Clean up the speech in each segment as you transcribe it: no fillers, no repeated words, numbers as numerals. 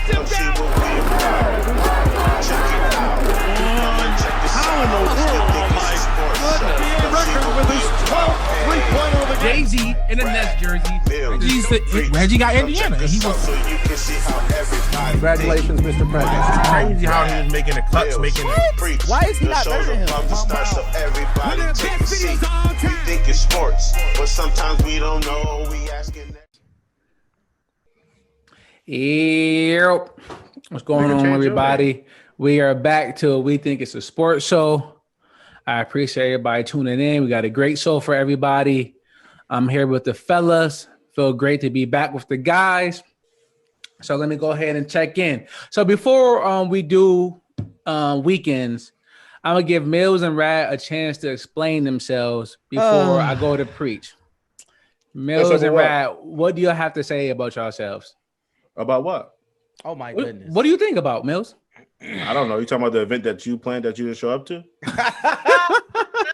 him down. How in the world? Oh my goodness. Record with his 12th three-pointer of the game. Jay-Z in the Nets jersey. Reggie got Indiana. And he was. Congratulations, Mr. President. It's crazy how he was making the cuts, making it. Why is he not better than him? So everybody take a seat. We think it's sports, but sometimes we don't know. We asking. Yep. What's going on, everybody? We are back to We Think It's a Sports Show. I appreciate everybody tuning in. We got a great show for everybody. I'm here with the fellas. Feel great to be back with the guys. So let me go ahead and check in. So before we do weekends, I'm going to give Mills and Rad a chance to explain themselves before I go to preach. Mills and Rad, what do you have to say about yourselves? About what? Oh, my goodness. What do you think about, Mills? I don't know. You talking about the event that you planned that you didn't show up to?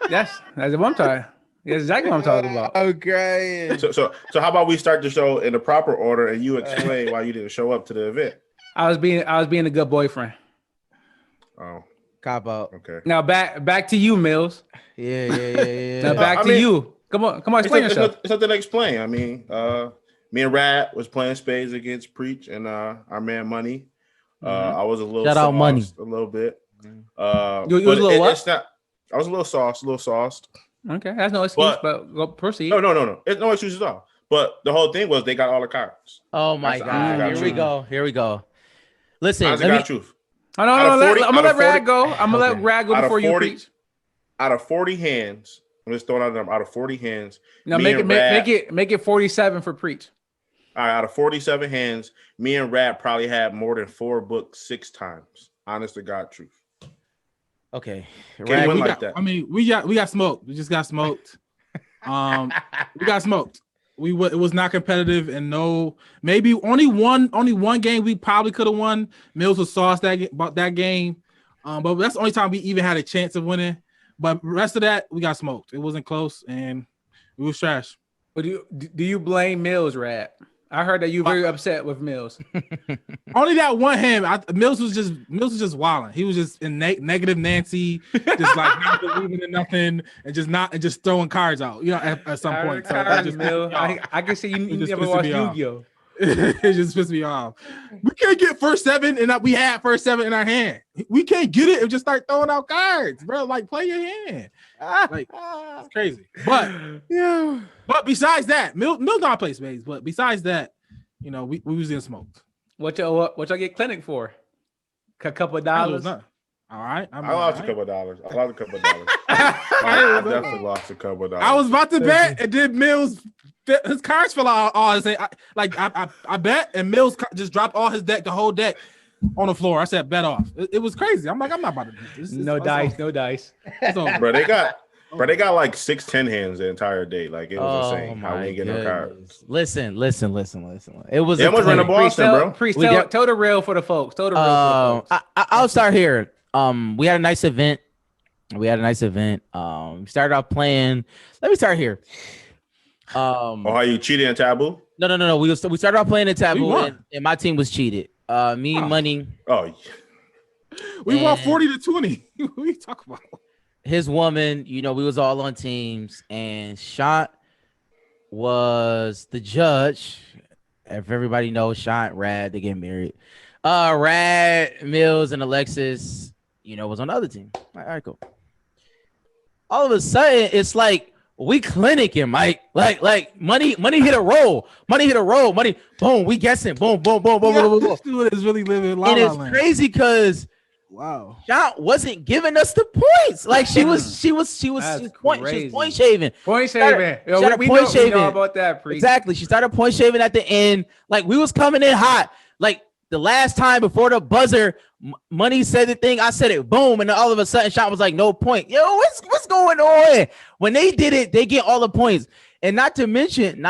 That's what I'm talking. That's exactly what I'm talking about. Okay. So how about we start the show in the proper order and you explain why you didn't show up to the event? I was being a good boyfriend. Oh, Cop out. okay. Now back to you, Mills. Yeah. Now back to you. Come on, explain yourself. It's nothing to explain. I mean, me and Rad was playing spades against Preach and our man Money. I was a little shout out Money a little bit. You was a little what? It's not. I was a little sauced. Okay, that's no excuse, but go proceed. No. It's no excuse at all. But the whole thing was they got all the cards. Oh my God! Here we go. Listen, Honestly, got truth. I'm gonna let Rad go. I'm gonna let Rad go before you preach. Out of 40 hands, I'm just throwing out a number. Out of 40 hands, now make it 47 for preach. All right, out of 47 hands, me and Rad probably had more than 4 books 6 times. Honest to God, truth. Okay, Rad, we got smoked. We just got smoked. We got smoked. It was not competitive, and maybe only one game we probably could have won. Mills was sauced about that game, but that's the only time we even had a chance of winning. But the rest of that, we got smoked. It wasn't close, and it was trash. But do you blame Mills, Rad? I heard that you're very upset with Mills. Only that one hand. Mills was just wilding. He was just in negative Nancy, just like not believing in nothing and just throwing cards out. You know, at some point. So I can see you never watched Yu-Gi-Oh. It just pissed me off. We can't get first 7, and we had first 7 in our hand. We can't get it and just start throwing out cards, bro. Like, play your hand. Like, it's crazy. But yeah. But besides that, Mills not play spades. But besides that, you know, we was in smoked. What y'all get clinic for? A couple of dollars. All right. I lost a couple of dollars. I definitely lost a couple of dollars. I was about to bet, and then Mills. His cards fell out. I bet, and Mills just dropped all his deck, the whole deck, on the floor. I said, bet off. It was crazy. I'm like, I'm not about to do this. No dice. Bro, they got like 6-10 hands the entire day. Like, it was insane how we get no cards. Listen. It was. They almost ran to Boston, bro. Tell the real for the folks. I'll start here. We had a nice event. We started off playing. Let me start here. How you cheated in Taboo? No. We started off playing in Taboo, and my team was cheated. Me and Money. Oh, we won 40-20. What are you talking about? His woman, you know, we was all on teams, and Shot was the judge. If everybody knows Shot, Rad, they get married. Rad, Mills, and Alexis, you know, was on the other team. All right, cool. All of a sudden, it's like we clinicking, Mike. Like money hit a roll. Money, boom, we guessing. Boom. This dude is really living la la land. And it's crazy because wow, Shot wasn't giving us the points. Like she was point shaving. Point shaving. We know about that. Exactly. She started point shaving at the end. Like, we was coming in hot. Like, the last time before the buzzer, Money said the thing, I said it, boom, and then all of a sudden Shot was like, no point. Yo, what's going on? When they did it, they get all the points. And not to mention,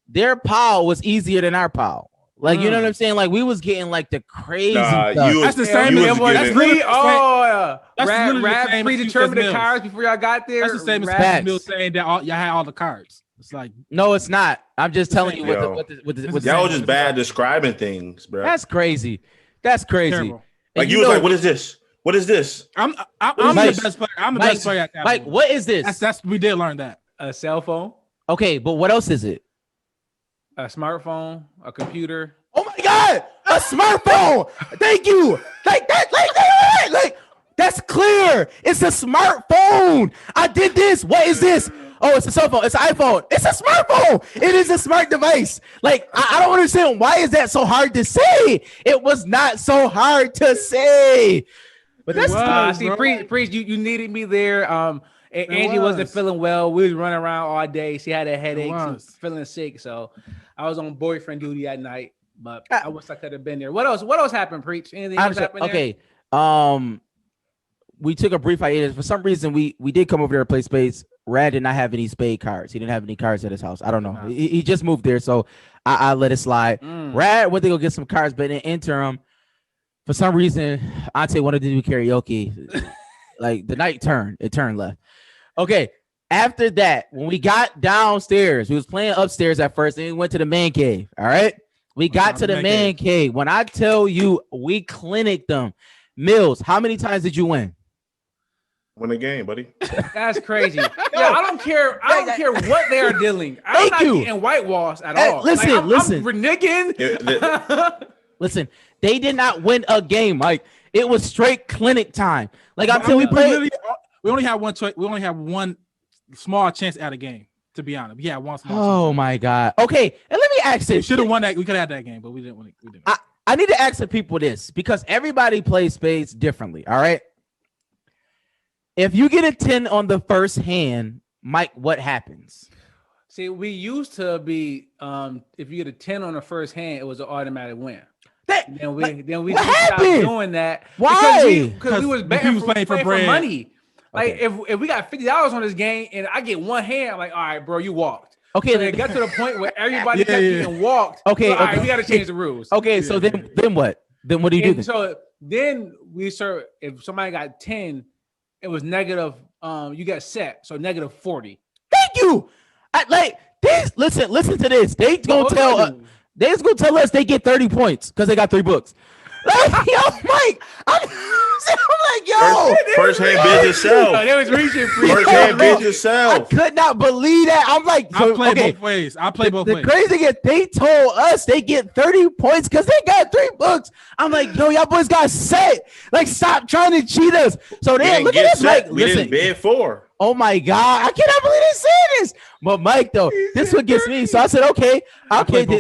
their pile was easier than our pile. Like, you know what I'm saying? Like, we was getting like the crazy stuff. That's the same. Rad predetermined the cards before y'all got there. That's the same as Mills saying that y'all had all the cards. It's like No, it's not. I'm just telling you Yo. what This the is Y'all was just bad describing things, bro. That's crazy. That's crazy. terrible. Like And you was like, what is this? What is this? I'm Mike, the best player. I'm the Mike, best player at that. Mike, what is this? That's we did learn that. A cell phone, Okay, but what else is it? a smartphone, a computer. Oh my God, a smartphone. Thank you. Like that, like that's clear. It's a smartphone. I did this. What is this? Oh, it's a cell phone. It's an iPhone. It's a smartphone. It is a smart device. Like, I don't understand. Why is that so hard to say? It was not so hard to say. But that's See, Brees, you needed me there. Angie wasn't feeling well. We was running around all day. She had a headache. She was feeling sick. So I was on boyfriend duty at night. But I wish I could have been there. What else happened, Preach? Anything else happened there? Okay. We took a brief hiatus. For some reason, we did come over there to play spades. Rad did not have any spade cards. He didn't have any cards at his house. I don't know. He just moved there, so I let it slide. Rad went to go get some cards, but in the interim, for some reason, Ante wanted to do karaoke. Like the night turned, it turned left. Okay. After that, when we got downstairs, we was playing upstairs at first, and we went to the man cave. All right. We got to the man cave. When I tell you we clinicked them, Mills, how many times did you win? Win a game, buddy. That's crazy. Yeah, I don't care. I don't care what they are dealing. I'm not getting whitewashed at all. Listen, I'm reneging. Listen, they did not win a game. Like it was straight clinic time. Like until we played, we only had one choice. We only have one small chance at a game. To be honest, yeah, one small. Oh chance. My God. Okay, and let me ask this. We should have won that. We could have had that game, but we didn't win it. We didn't. I need to ask the people this because everybody plays spades differently. All right. If you get a 10 on the first hand, Mike, what happens? See, we used to be if you get a 10 on the first hand, it was an automatic win. Then we stopped doing that. Why? Because we was betting for money. Like if we got $50 on this game and I get one hand, I'm like, all right, bro, you walked. Okay, so it got to the point where everybody kept getting walked. Okay, so, all right, we got to change the rules. Okay, so then what? Then what do you do? So then we start. If somebody got 10, it was negative. You got set, so negative 40. Thank you. Listen to this. They gonna tell us they get 30 points because they got 3 books. Like, yo, Mike, I'm like, yo. First hand bid yourself. They was reaching free. First hand bid yourself. I could not believe that. I'm like, I play both ways. The crazy thing is they told us they get 30 points because they got 3 books. I'm like, yo, y'all boys got set. Like, stop trying to cheat us. So then look at this, Mike. We didn't bid 4. Oh my God, I cannot believe they said this. But Mike, though, this what gets me. So I said, okay.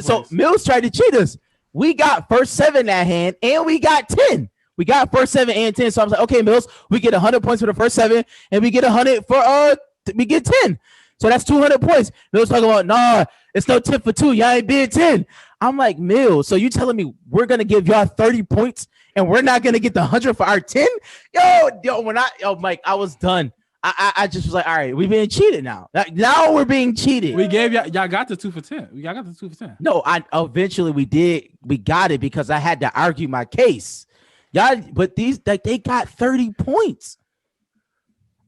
So Mills tried to cheat us. We got first 7 that hand, and we got 10. We got first 7 and 10. So I was like, okay, Mills, we get 100 points for the first 7, and we get 100 for we get 10. So that's 200 points. Mills talking about, nah, it's no 10 for 2. Y'all ain't bid 10. I'm like, Mills, so you telling me we're gonna give y'all 30 points and we're not gonna get the 100 for our 10? Mike, I was done. I just was like, all right, we've been cheated now. Now we're being cheated. We gave y'all got the 2 for 10. Y'all got the 2 for 10. No, eventually we did. We got it because I had to argue my case. Y'all, but they got 30 points.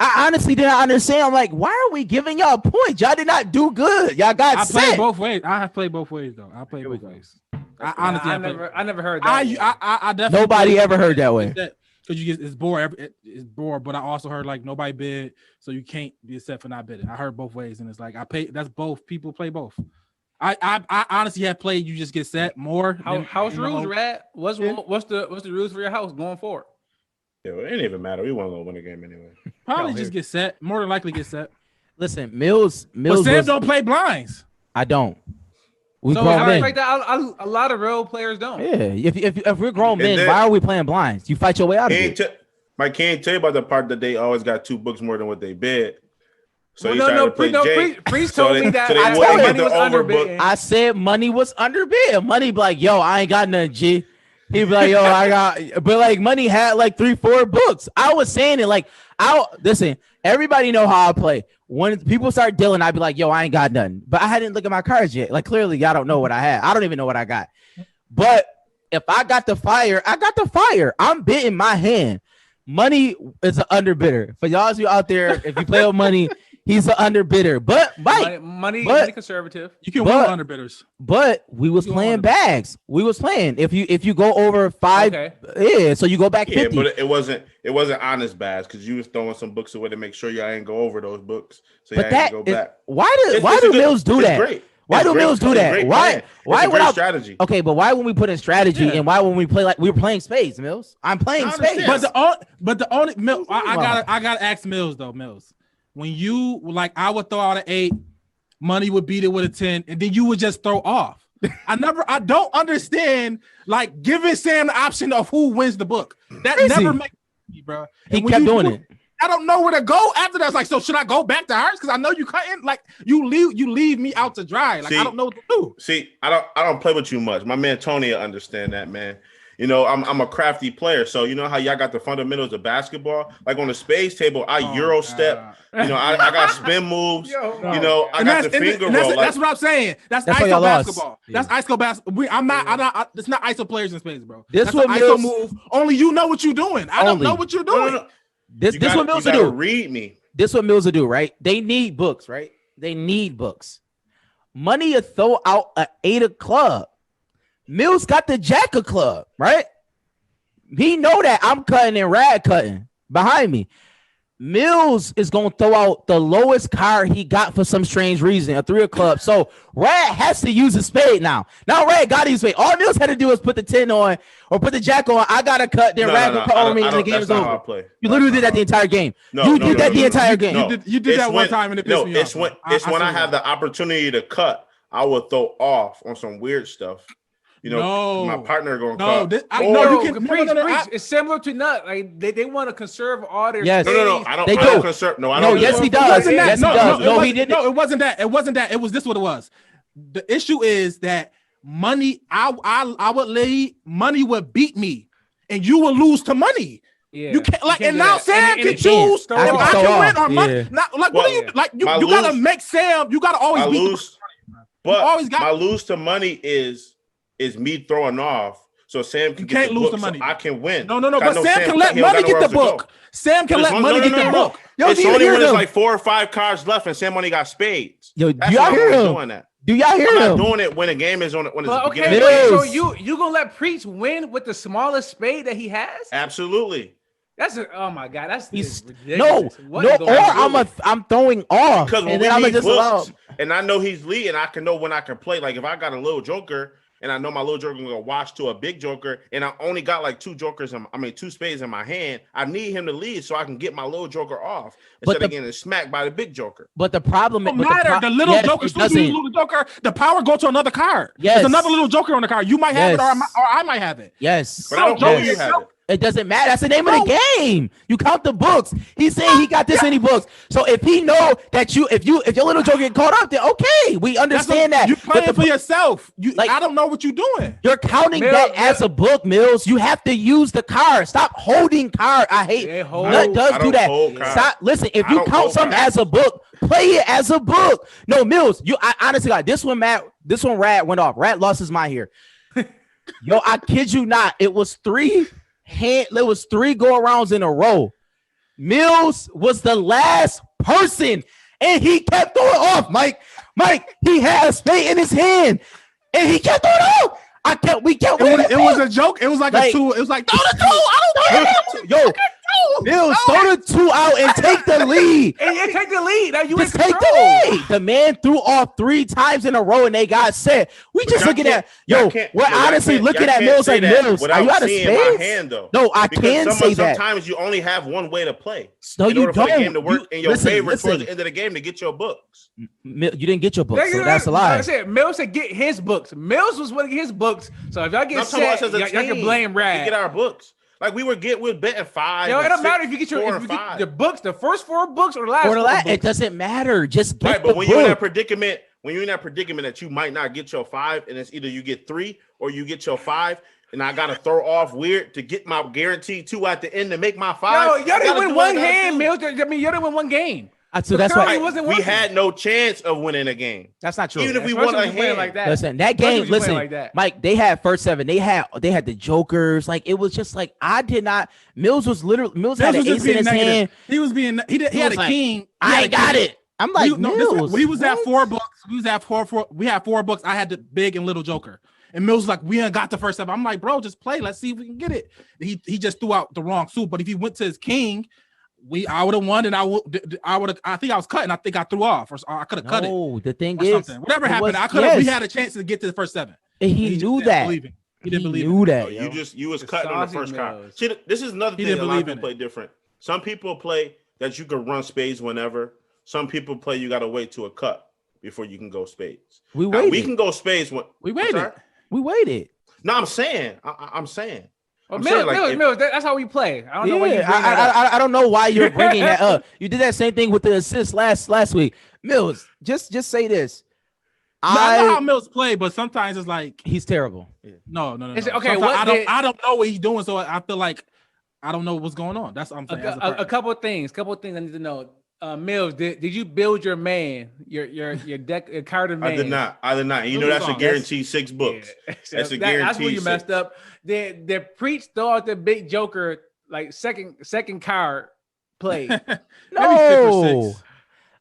I honestly did not understand. I'm like, why are we giving y'all points? Y'all did not do good. Y'all got set. I played both ways. I have played both ways though. I played both ways. I never heard that. I definitely nobody ever heard that way. Because you get it's bored, but I also heard like nobody bid, so you can't be set for not bidding. I heard both ways, and it's like I pay. That's both. People play both. I honestly have played. You just get set more. House rules, Rad. What's the rules for your house going forward? Yeah, well, it didn't even matter. We weren't gonna win a game anyway. Probably just get set. More than likely get set. Listen, Mills. But Sam don't play blinds. I don't. So I respect that. A lot of real players don't. Yeah, if we're grown men, why are we playing blinds? You fight your way out of it. Mike can't tell you about the part that they always got 2 books more than what they bid. So Priest told me that. Money was underbid. I said money was underbid. Money be like, yo, I ain't got nothing, G. He'd be like, yo, I got, but like money had like 3-4 books. I was saying it like, listen, everybody know how I play. When people start dealing, I'd be like, yo, I ain't got nothing. But I hadn't looked at my cards yet. Like, clearly, y'all don't know what I had. I don't even know what I got. But if I got the fire, I got the fire. I'm bidding my hand. Money is an underbidder. For y'all out there, if you play with money, He's an underbidder. But Mike, money conservative. You can win underbidders. But we was playing bags. We was playing. If you go over 5, yeah, so you go back 50. But it wasn't honest bags because you was throwing some books away to make sure y'all ain't go over those books. So y'all ain't go back. Why do Mills do that? Great. Why do Mills do that? Why without strategy? Okay, but why when we put in strategy and why when we play like we were playing spades, Mills? I'm playing spades. But the only Mills, I gotta ask Mills though, Mills. When you like, I would throw out an 8, money would beat it with a 10, and then you would just throw off. I don't understand like giving Sam the option of who wins the book. That never makes me, bro. He kept doing it. I don't know where to go after that. It's like, so should I go back to hers? Because I know you couldn't. Like you leave me out to dry. Like I don't know what to do. See, I don't play with you much. My man Tony will understand that, man. You know, I'm a crafty player. So you know how y'all got the fundamentals of basketball? Like on the spades table, I Euro step. You know, I got spin moves. You know, I got the finger roll. That's what I'm saying. That's ISO basketball. Yeah. That's ISO basketball. I'm not. It's not ISO players in spades, bro. That's what ISO move. Only you know what you're doing. I don't know what you're doing. No. This what Mills will do. Read me. This what Mills will do, right? They need books, right? They need books. Money to throw out an 8 of club. Mills got the jack of club, right? He know that I'm cutting and Rad cutting behind me. Mills is going to throw out the lowest card he got for some strange reason, a 3 of clubs. So Rad has to use a spade now. Now Rad got to use a spade. All Mills had to do is put the 10 on or put the jack on. I got to cut. Then Rad will cut over me and the game is over. You literally did that the entire game. You did that the entire game. You did that one time and it pissed me off. It's when I have the opportunity to cut, I will throw off on some weird stuff. You know, my partner going to cut. It's similar to Nut. Like they want to conserve all their. Yes. No. I don't conserve. No, I don't. Yes, he does. Yes, he does. No, he didn't. No, it wasn't that. It wasn't that. It was this. What it was. The issue is that money. I would lay money would beat me, and you will lose to money. Yeah, you can't like, and now Sam can choose if I can win or money. Not like what are you like? You gotta make Sam. You gotta always lose. But my lose to money is me throwing off, so Sam can get the lose book, the money. So I can win. No. But Sam can let money get the book. Sam can let money get the book. Yo, it's only when there's like 4 or 5 cards left, and Sam only got spades. Yo, do y'all hear him? Doing that. Do y'all hear him? I'm not doing it when the game is on. When it's beginning. So you gonna let Preach win with the smallest spade that he has? Absolutely. Oh my god, that's ridiculous. I'm throwing off because when we need books, and I know he's leading, I can know when I can play. Like if I got a little joker. And I know my little joker gonna wash to a big joker, and I only got like 2 spades in my hand. I need him to lead so I can get my little joker off instead of getting smacked by the big joker. But the problem the little joker, little joker, the power go to another card. Yes. There's another little joker on the card. You might have it, or I might have it. Yes, but I don't know you have it. It doesn't matter. That's the name of the game. You count the books. He's saying he got this many books. So if he know that if your little joker get caught up, then okay, we understand that. You playing for yourself. I don't know what you're doing. You're counting that as a book, Mills. You have to use the card. Stop holding card. I hate. Nut does do that. Stop. Listen. If you count something as a book, play it as a book. No, Mills. I honestly got this one. Rad went off. Rad lost his mind here. Yo, I kid you not. It was 3 go-arounds in a row. Mills was the last person, and he kept throwing off. Mike, he had a spade in his hand, and he kept throwing off. We kept winning. It was a joke. It was like a 2. It was like, throw the 2. I don't know. Yo, Mills, throw the 2 out and take the lead. And take the lead. Now you just take the lead. The man threw off 3 times in a row, and they got set. We just looking at we're honestly looking at Mills like Mills. Are you out of space? No, I can say that. Sometimes you only have one way to play. No, you don't. For the game to work in your favor towards the end of the game to get your books. You didn't get your books, so that's a lie. I said Mills said get his books. Mills was one of his books. So if y'all get set, y'all can blame Rad. Get our books. Like we're betting 5. Yo, it don't matter if you get the books, the first 4 books or the last 4 books. It doesn't matter. Just get but when you're in that predicament, that you might not get your 5, and it's either you get 3 or you get your 5, and I gotta throw off weird to get my guaranteed 2 at the end to make my 5. No, y'all didn't win one hand, Mills. I mean, y'all didn't win one game. So that's why we had no chance of winning a game. That's not true. Even if we won a hand like that. Listen, that game. Listen, like Mike. They had first 7. They had the jokers. Like it was just like I did not. Mills had an ace in his hand. He was being. He had a king. I got it. I'm like, we was at what? $4. We was at four. We had $4. I had the big and little joker. And Mills was like, we ain't got the first 7. I'm like, bro, just play. Let's see if we can get it. He just threw out the wrong suit. But if he went to his king, I would have won, and I think I was cutting. I think I threw off, or I could have cut it. No, the thing or is, something. Whatever happened, I could have. We had a chance to get to the first 7. And he knew that. He didn't believe knew it. that. No, you was cutting on the first card. Mills. See, this is another thing. A lot of people play it. different. Some people play that you can run spades whenever. Some people play you got to wait to a cut before you can go spades. We Now, waited. we can go spades when We waited. We waited. No, I'm saying. I'm saying. Well, I'm saying, Mills, that's how we play. I don't know why you bring I don't know why you're bringing that up. You did that same thing with the assist last week. Mills, just say this. I know how Mills play, but sometimes it's like he's terrible. no. Okay, Sometimes I don't know what he's doing, so I feel like I don't know what's going on. That's what I'm saying. a couple of things I need to know. Mills, did you build your man, your deck, your card of man? I did not. You know that's a guaranteed $6. Yeah. That's a guaranteed. That's where you messed up. They Preach throw out the big joker like second card play. No.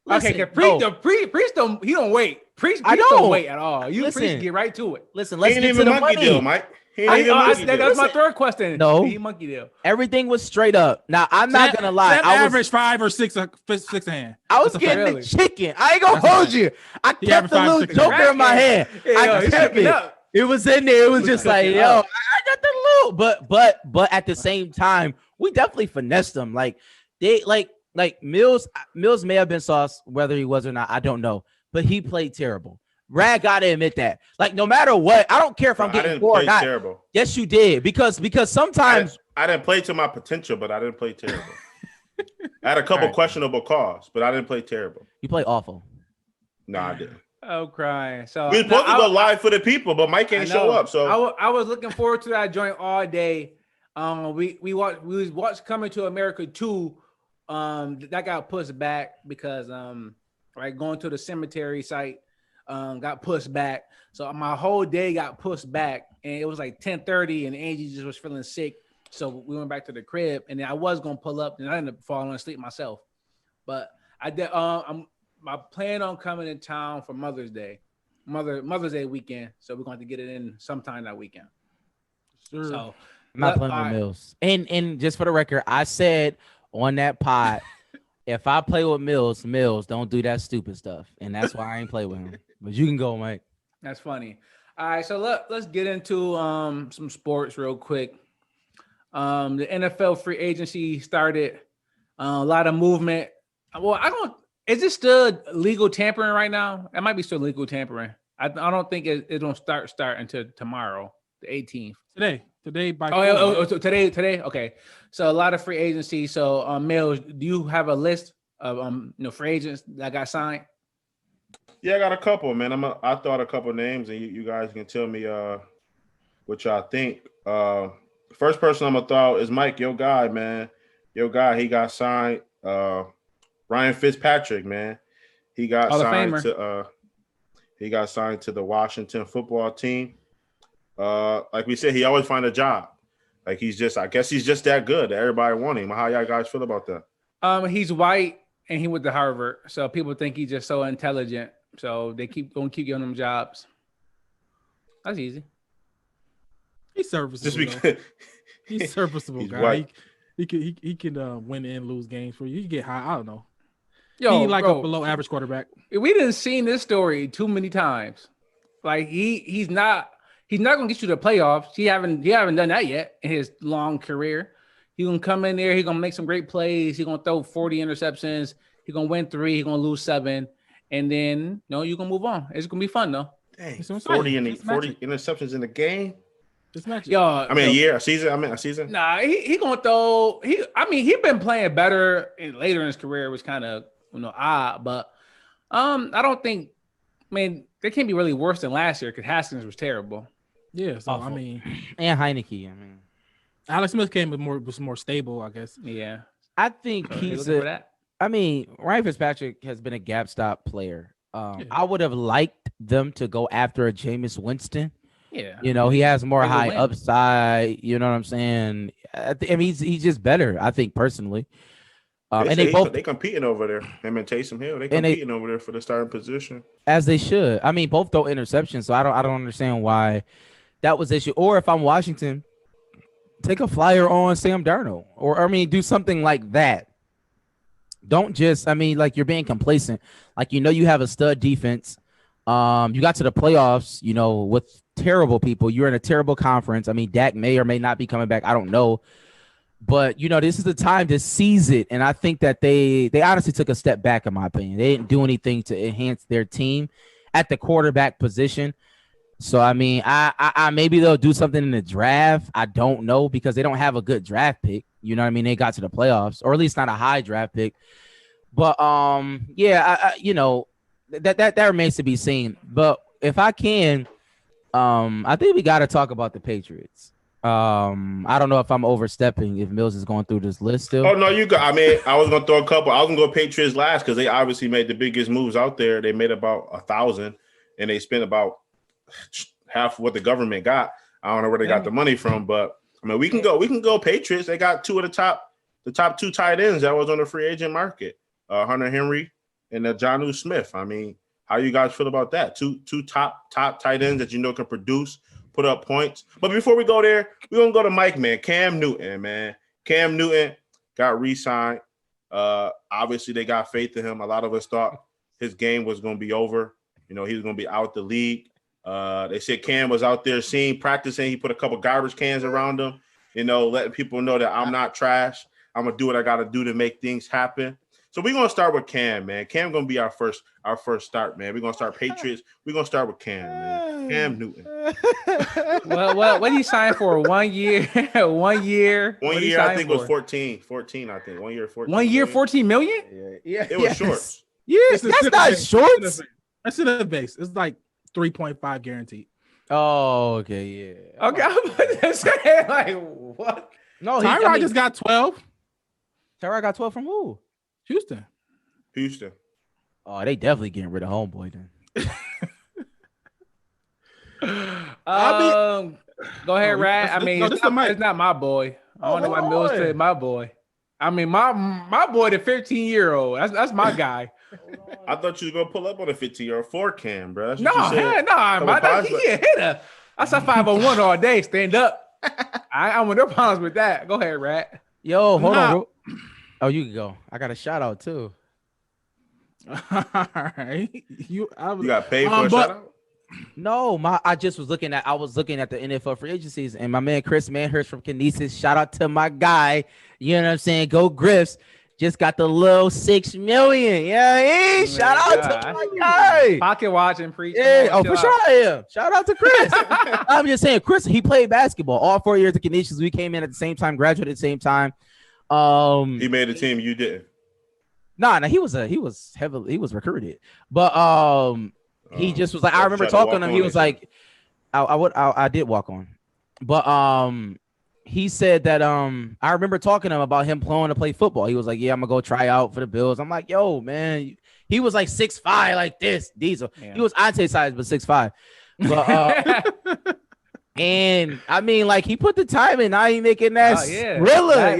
Okay, Preach don't wait. Preach don't wait at all. Preach get right to it. Listen, let's He get ain't to even the monkey money. deal, Mike. That's my third question. No. He monkey deal. Everything was straight up. Now I'm not gonna lie. I averaged 5 or 6 hand. I was getting the chicken. I ain't gonna hold you. I kept the little joker in my hand. I kept it. It was in there. It was just like, yo, I got the little. But at the same time, we definitely finessed them. Like they like Mills may have been sauce, whether he was or not, I don't know. But he played terrible. Rad gotta admit that. Like no matter what, I don't care if I'm getting bored or not. Terrible. Yes, you did because sometimes I didn't play to my potential, but I didn't play terrible. I had a couple questionable calls, but I didn't play terrible. you play awful. No, I didn't. Oh, crying. So We were supposed to go live for the people, but Mike ain't show up. So I was looking forward to that joint all day. We watched Coming to America 2. That got pushed back because going to the cemetery site got pushed back. So my whole day got pushed back, and it was like 10:30, and Angie just was feeling sick. So we went back to the crib, and then I was gonna pull up, and I ended up falling asleep myself. But I did. I plan on coming in town for Mother's Day weekend. So we're going to get it in sometime that weekend. Sure. So I'm not playing with Mills. And just for the record, I said on that pod, if I play with Mills, don't do that stupid stuff. And that's why I ain't play with him. But you can go, Mike. That's funny. All right, so let's get into some sports real quick. The NFL free agency started. A lot of movement. Well, is it still legal tampering right now? It might be still legal tampering. I don't think it don't start until tomorrow, the 18th. Today by today. Okay, so a lot of free agency. So, Mills, do you have a list of free agents that got signed? yeah, I got a couple, man. I thought a couple names, and you guys can tell me what y'all think. First person I'm gonna throw out is Mike, your guy, man. Your guy, he got signed. Ryan Fitzpatrick, man. He got signed to the Washington football team. Like we said, he always find a job. Like I guess he's just that good. Everybody want him. How y'all guys feel about that? He's white and he went to Harvard, so people think he's just so intelligent. So they keep giving him jobs. That's easy. He's serviceable. Just because he's serviceable, he's guy. white. He can win and lose games for you. You get high. I don't know. Yo, he like bro, a below average quarterback. We didn't see this story too many times. Like he's not gonna get you to the playoffs. He haven't done that yet in his long career. He's gonna come in there. He's gonna make some great plays. He's gonna throw 40 interceptions. He's gonna win 3. He's gonna lose 7, and then you're gonna move on. It's gonna be fun though. Dang, 40 interceptions in the game. Yo, a season. Nah, he gonna throw. He been playing better later in his career. It was kind of odd, but I don't think. They can't be really worse than last year because Haskins was terrible. Yeah, so Awful. And Heineke. Alex Smith was more stable, I guess. Yeah, I think he's Ryan Fitzpatrick has been a gap stop player. I would have liked them to go after a Jameis Winston. Yeah, he has more high upside. You know what I'm saying? He's just better, I think, personally. And they both competing over there. Him and Taysom Hill, they competing over there for the starting position. As they should. I mean, both throw interceptions, so I don't understand why that was the issue. Or if I'm Washington, take a flyer on Sam Darnold, or do something like that. Don't just, like, you're being complacent. Like, you have a stud defense. You got to the playoffs, with terrible people. You're in a terrible conference. Dak may or may not be coming back. I don't know. But, this is the time to seize it. And I think that they honestly took a step back, in my opinion. They didn't do anything to enhance their team at the quarterback position. So, I maybe they'll do something in the draft. I don't know, because they don't have a good draft pick. You know what I mean? They got to the playoffs, or at least not a high draft pick. But, that remains to be seen. But if I can, I think we got to talk about the Patriots. I don't know if I'm overstepping if Mills is going through this list still. Oh no, you got. I was gonna throw a couple. I was gonna go Patriots last because they obviously made the biggest moves out there. They made about 1,000, and they spent about half of what the government got. I don't know where they got the money from, but we can go Patriots. They got two of the top two tight ends that was on the free agent market, Hunter Henry and Jonnu Smith. How you guys feel about that? Two top tight ends that can produce, put up points. But before we go there, we're going to go to Mike, man. Cam Newton, man. Cam Newton got re-signed. Obviously, they got faith in him. A lot of us thought his game was going to be over. He was going to be out the league. They said Cam was out there practicing. He put a couple garbage cans around him, letting people know that I'm not trash. I'm going to do what I got to do to make things happen. So we're going to start with Cam, man. Cam going to be our first start, man. We're going to start Patriots. We're going to start with Cam, man. Cam Newton. What did he sign for? 1 year? 1 year? 1 year, I think, was 14, I think. 1 year, 14. 1 year, 14 million? Yeah. It was short. Yeah, that's not short. That's in the base. It's like 3.5 guaranteed. Oh, okay, yeah. Okay, I'm about to say, like, what? No, Tyrod just got 12. Tyrod got 12 from who? Houston. Oh, they definitely getting rid of homeboy then. Go ahead, Rat. It's not my boy. I don't know why Mills said my boy. My boy, the 15-year-old. That's my guy. I thought you were gonna pull up on a 15-year-old for Cam, bro. That's he a hitter. That's a 501 all day. Stand up. I want no problems with that. Go ahead, Rat. Yo, hold on. Oh, you can go. I got a shout out too. All right. You got paid for a shout out? No, I was looking at the NFL free agencies, and my man Chris Manhurst from Kinesis. Shout out to my guy. You know what I'm saying? Go Griffs. Just got the little $6 million. Yeah, shout out to my guy. Pocket watching, preach. Yeah, for sure I am. Shout out to Chris. I'm just saying, Chris, he played basketball all 4 years at Kinesis. We came in at the same time, graduated at the same time. He made the team. You didn't. Nah, he was recruited, but he just was like, I remember talking to him. He was like, I did walk on, but he said that I remember talking to him about him planning to play football. He was like, yeah, I'm gonna go try out for the Bills. I'm like, yo, man, he was like 6'5", like this Diesel. Yeah. He was Ante size, but 6'5". But and like he put the time in. Now he making that Skrilla.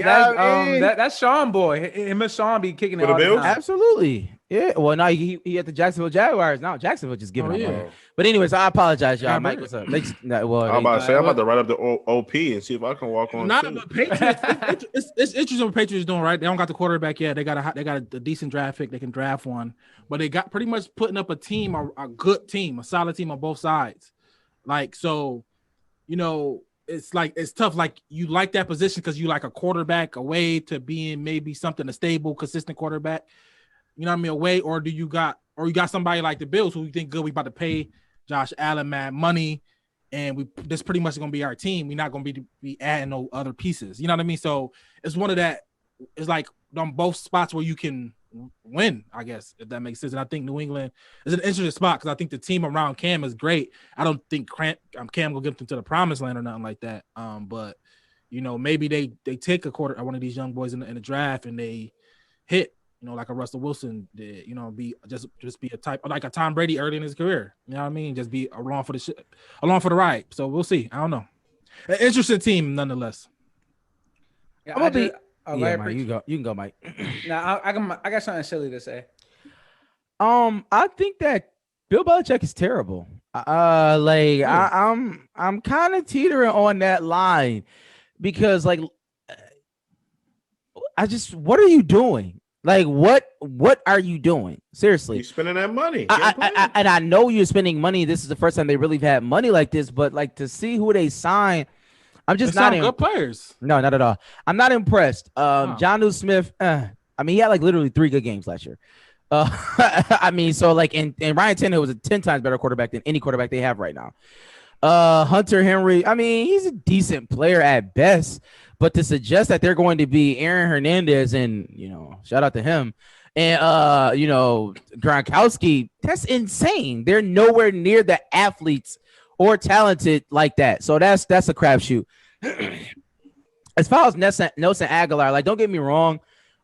That's Sean boy. Him and Sean be kicking it all the Bills. Absolutely. Yeah. Well, now he at the Jacksonville Jaguars. Now Jacksonville just giving up money. But anyways, I apologize, y'all. Mike, what's up? I'm about to write up the OP and see if I can walk on. But Patriots. It's interesting what Patriots doing, right? They don't got the quarterback yet. They got a decent draft pick. They can draft one, but they got pretty much putting up a team, a good team, a solid team on both sides. Like so. It's tough. Like you like that position because you like a quarterback away to being maybe something a stable, consistent quarterback. You know what I mean? Away, or you got somebody like the Bills who you think good. We about to pay Josh Allen mad money, and this pretty much gonna be our team. We're not gonna be adding no other pieces. You know what I mean? So it's one of that. It's like on both spots where you can win, I guess, if that makes sense. And I think New England is an interesting spot because I think the team around Cam is great. I don't think Cam will get them to the promised land or nothing like that. But maybe they take one of these young boys in the draft and they hit, like a Russell Wilson did. Be a type like a Tom Brady early in his career. You know what I mean? Just be along for the ride. So we'll see. I don't know. An interesting team nonetheless. Yeah, Yeah, Mike, you go. You can go, Mike. Now I got something silly to say. I think that Bill Belichick is terrible. I'm kind of teetering on that line because what are you doing? Like, what are you doing? Seriously, You're spending that money. And I know you're spending money. This is the first time they really had money like this, but like to see who they sign, I'm just not good players. No, not at all. I'm not impressed. Jonnu Smith, he had like literally 3 good games last year. And Ryan Tannehill was a 10 times better quarterback than any quarterback they have right now. Hunter Henry, he's a decent player at best, but to suggest that they're going to be Aaron Hernandez and, shout out to him and, Gronkowski, that's insane. They're nowhere near the athletes or talented like that. So that's a crapshoot. As far as Nelson Aguilar, like, don't get me wrong.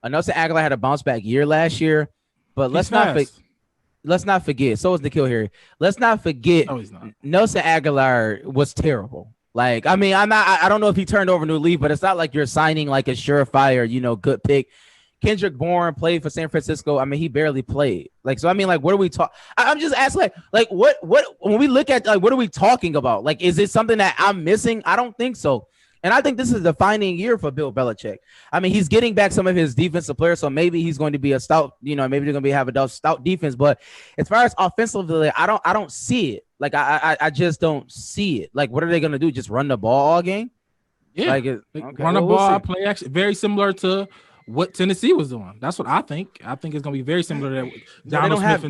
Nelson Aguilar had a bounce back year last year, but let's not forget. So was N'Keal Harry. Let's not forget. No, he's not. Nelson Aguilar was terrible. Like, I don't know if he turned over a new leaf, but it's not like you're signing like a surefire, good pick. Kendrick Bourne played for San Francisco. He barely played. Like, so what are we talking? I'm just asking, like what when we look at what are we talking about? Like, is it something that I'm missing? I don't think so. And I think this is a defining year for Bill Belichick. He's getting back some of his defensive players, so maybe he's going to be a stout, maybe they're going to have a stout defense. But as far as offensively, I don't see it. Like, I just don't see it. Like, what are they going to do? Just run the ball all game? Yeah, run the ball, play action, very similar to what Tennessee was doing. That's what I think. I think it's going to be very similar to that. Donald Smith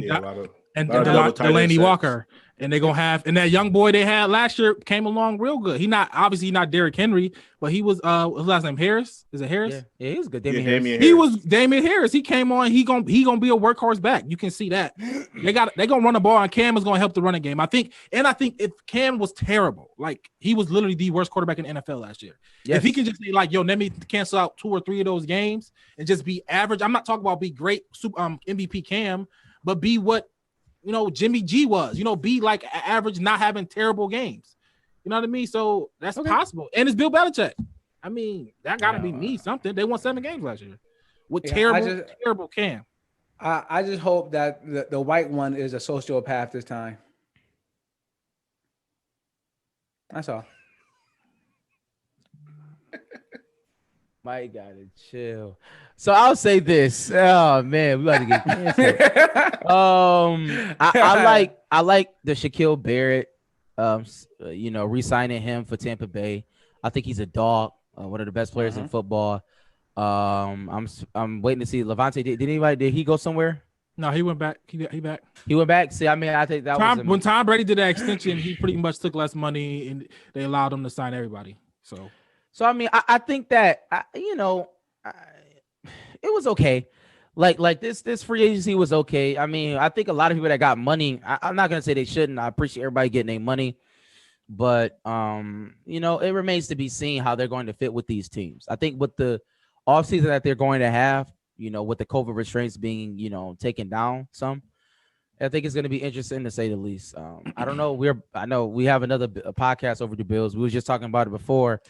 and Delaney Walker. And they're gonna have, and that young boy they had last year came along real good. He's not Derrick Henry, but he was his last name Harris. Is it Harris? Yeah, he was good. Damian Harris. He was Damian Harris. He came on. He gonna be a workhorse back. You can see that. They gonna run the ball, and Cam is gonna help the running game. I think if Cam was terrible, like he was literally the worst quarterback in the NFL last year. Yes. If he can just say like, let me cancel out 2 or 3 of those games and just be average. I'm not talking about be great MVP Cam, but be what Jimmy G was, be like average, not having terrible games. You know what I mean? So that's possible. And it's Bill Belichick. That got to be me something. They won 7 games last year with terrible Cam. I just hope that the white one is a sociopath this time. That's all. Mike gotta chill. So I'll say this. Oh man, we about to get canceled. I like the Shaquille Barrett. Re-signing him for Tampa Bay. I think he's a dog. One of the best players in football. I'm waiting to see Levante. Did he go somewhere? No, he went back. He back. He went back. See, I think that was when Tom Brady did that extension, he pretty much took less money and they allowed him to sign everybody. So I think that it was okay. Like this free agency was okay. I think a lot of people that got money, I'm not gonna say they shouldn't. I appreciate everybody getting their money, but it remains to be seen how they're going to fit with these teams. I think with the offseason that they're going to have, with the COVID restraints being, taken down some, I think it's going to be interesting to say the least. I don't know. I know we have another podcast over the Bills. We were just talking about it before.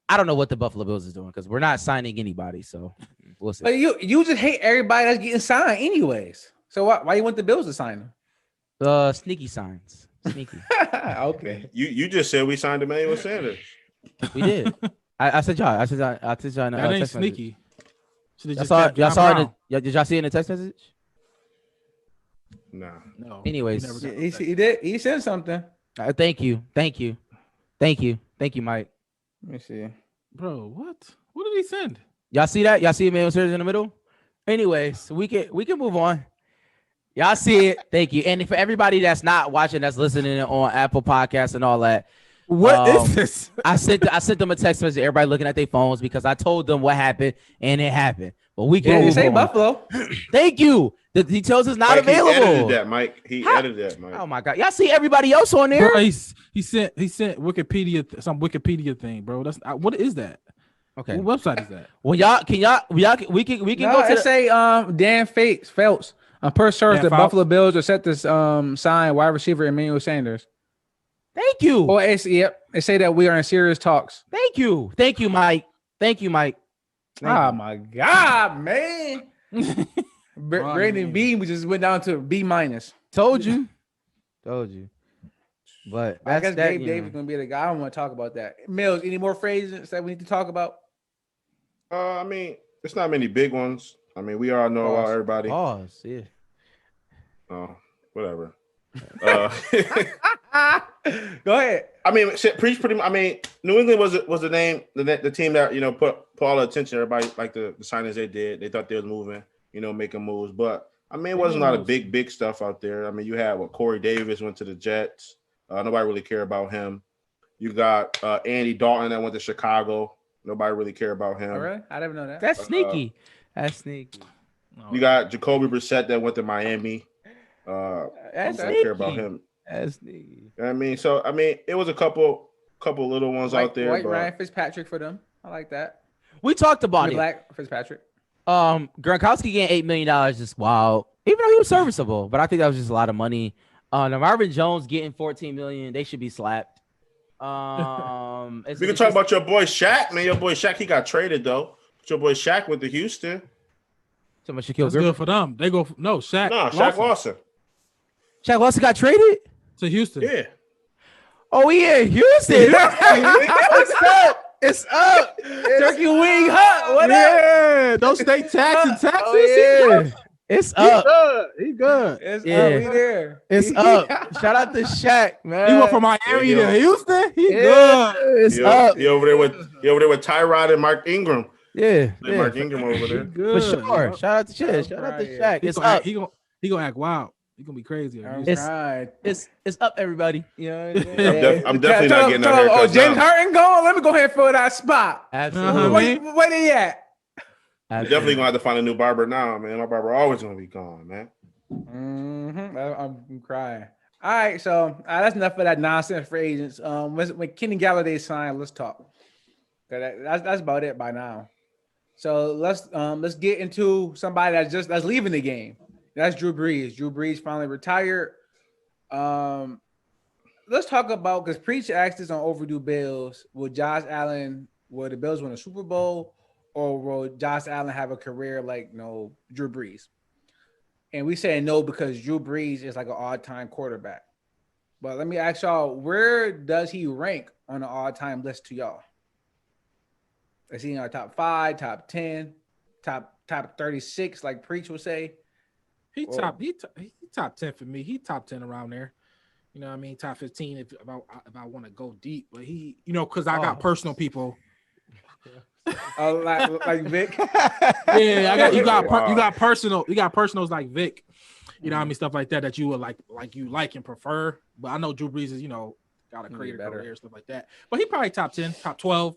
I don't know what the Buffalo Bills is doing because we're not signing anybody. So we'll see. But you just hate everybody that's getting signed anyways. So why you want the Bills to sign them? Sneaky signs. Sneaky. Okay. You just said we signed Emmanuel Sanders. We did. I said y'all. I said y'all. That ain't sneaky. Y'all saw it. Did y'all see it in the text message? No. Anyways, he did. He said something. Thank you, Mike. Let me see. Bro, what? What did he send? Y'all see that? Y'all see Emmanuel Sanders in the middle? Anyways, we can move on. Y'all see it. Thank you. And for everybody that's not watching, that's listening on Apple Podcasts and all that. What is this? I sent them a text message. Everybody looking at their phones because I told them what happened and it happened. But we can say Buffalo. Thank you. The details is not available. He edited that, Mike. Edited that, Mike. Oh my God! Y'all see everybody else on there? Bro, he sent Wikipedia some Wikipedia thing, bro. That's what is that? Okay, what website is that? Well, we can go to say Dan Phelps. Per source, the Buffalo Bills are set to sign wide receiver Emmanuel Sanders. Thank you. Well, they say that we are in serious talks. Thank you, Mike. Oh my God, man! Brandon B just went down to B minus. Told you. But I guess that, Dave Davis gonna be the guy. I don't want to talk about that. Mills, any more phrases that we need to talk about? I mean, it's not many big ones. I mean, we all know about everybody. Pause. Yeah. Oh, whatever. Go ahead. I mean, Preach pretty much. I mean, New England was the name, the team that put all the attention. Everybody like the signings they did. They thought they was moving, making moves. But I mean, it wasn't a lot of big stuff out there. I mean, you had Corey Davis went to the Jets. Nobody really cared about him. You got Andy Dalton that went to Chicago. Nobody really cared about him. Oh, really? I didn't know that. That's sneaky. That's sneaky. You got Jacoby Brissett that went to Miami. That's don't care about him. That's sneaky. You know what I mean? So I mean, it was a couple little ones out there. White Ryan Fitzpatrick for them. I like that. We talked about it. Black Fitzpatrick. Gronkowski getting $8 million is wild. Even though he was serviceable, but I think that was just a lot of money. Now Marvin Jones getting $14 million. They should be slapped. We can talk about your boy Shaq, man. Your boy Shaq, he got traded though. Your boy Shaq went to Houston. So much That's good for them. They go Shaq. No, Shaq Lawson. Shaq Lawson got traded to Houston. Yeah. Oh yeah, Houston. It's up. Turkey Wing Hut. What up? Yeah, those state tax in Texas. Oh, yeah. It's up. He good. It's Yeah. up. We there. It's up. Shout out to Shaq, man. He went from Miami to Houston. He Yeah, good. it's up. He over there with Tyrod and Mark Ingram. Yeah. Mark Ingram over there. Good. For sure. Shout out to Shaq. Shout out to Shaq. It's up. He gonna act wild. He gonna be crazy. It's up, everybody. You know what I'm saying? I'm definitely not getting that haircut. Oh, James Harden gone. Let me go ahead and fill that spot. Absolutely. Where they at? I'm definitely gonna have to find a new barber now, man. My barber always gonna be gone, man. I'm crying. All right, so that's enough of that nonsense for agents. When Kenny Galladay signed, let's talk. That's about it by now. So let's get into somebody that's leaving the game. That's Drew Brees. Drew Brees finally retired. Let's talk about, because Preach asked us on Overdue Bills. Will the Bills win a Super Bowl, or will Josh Allen have a career like Drew Brees? And we say no because Drew Brees is like an all-time quarterback. But let me ask y'all, where does he rank on an all-time list to y'all? Is he in our top 5, top 10, top 36, like Preach would say? He top 10 for me. He top 10 around there. You know what I mean? Top 15 if I want to go deep. But he, because I got personal people. Like Vic. Yeah, you got personals like Vic. You know what I mean? Stuff like that you would like and prefer. But I know Drew Brees is, got a career, stuff like that. But he probably top 10, top 12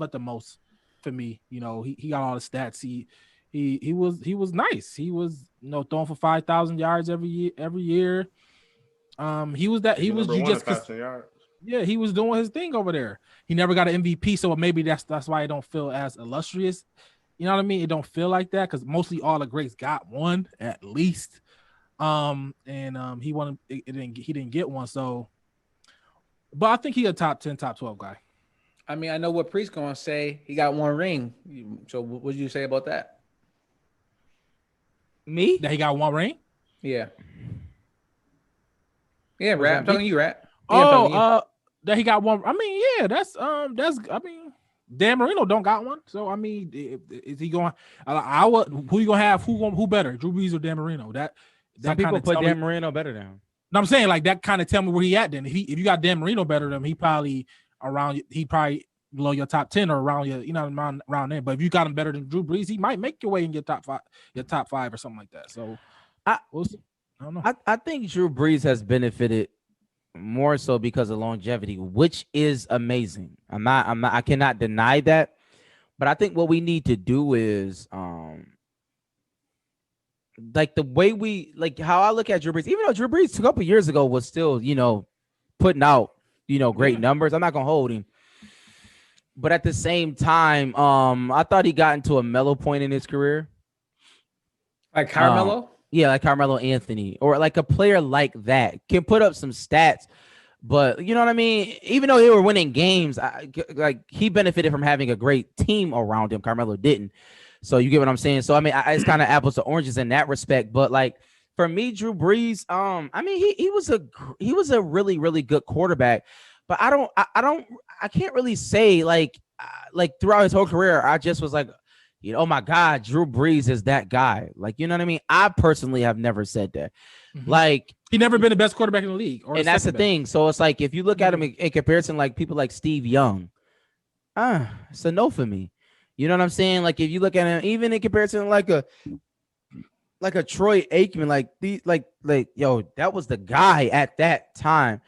at the most for me. He got all the stats. He was nice. He was throwing for 5,000 yards every year. He was doing his thing over there. He never got an MVP, so maybe that's why it don't feel as illustrious. You know what I mean? It don't feel like that because mostly all the greats got one at least. He won. He didn't get one. So, but I think he a top 10, top 12 guy. I mean, I know what Priest gonna say. He got one ring. So, what would you say about that? Me? That he got one ring? Yeah. Yeah, Rat. I'm talking to you, Rat. That he got one. I mean, yeah, that's Dan Marino don't got one. So I mean, is he going? Who you gonna have? Who better, Drew Brees or Dan Marino? Some people put Dan Marino better than him. No, I'm saying like that kind of tell me where he at. Then if you got Dan Marino better than him, he probably below your top 10 or around your around there. But if you got him better than Drew Brees, he might make your way in your top five or something like that. So we'll see. I don't know. I think Drew Brees has benefited more so because of longevity, which is amazing. I cannot deny that. But I think what we need to do is like the way how I look at Drew Brees, even though Drew Brees a couple years ago was still, putting out, great numbers. I'm not gonna hold him. But at the same time, I thought he got into a mellow point in his career. Like Carmelo? Yeah, like Carmelo Anthony, or like a player like that can put up some stats, But you know what I mean? Even though they were winning games, like he benefited from having a great team around him. Carmelo didn't. So you get what I'm saying? So I mean, it's kind of apples to oranges in that respect. But like for me, Drew Brees, I mean, he was a really, really good quarterback. But I can't really say like throughout his whole career, I just was like, you know, oh my God, Drew Brees is that guy. Like, you know what I mean? I personally have never said that. Like, he never been the best quarterback in the league, and that's the thing. So it's like if you look at him in comparison, like people like Steve Young, it's a no for me. You know what I'm saying? Like if you look at him, even in comparison, like a Troy Aikman, yo, that was the guy at that time.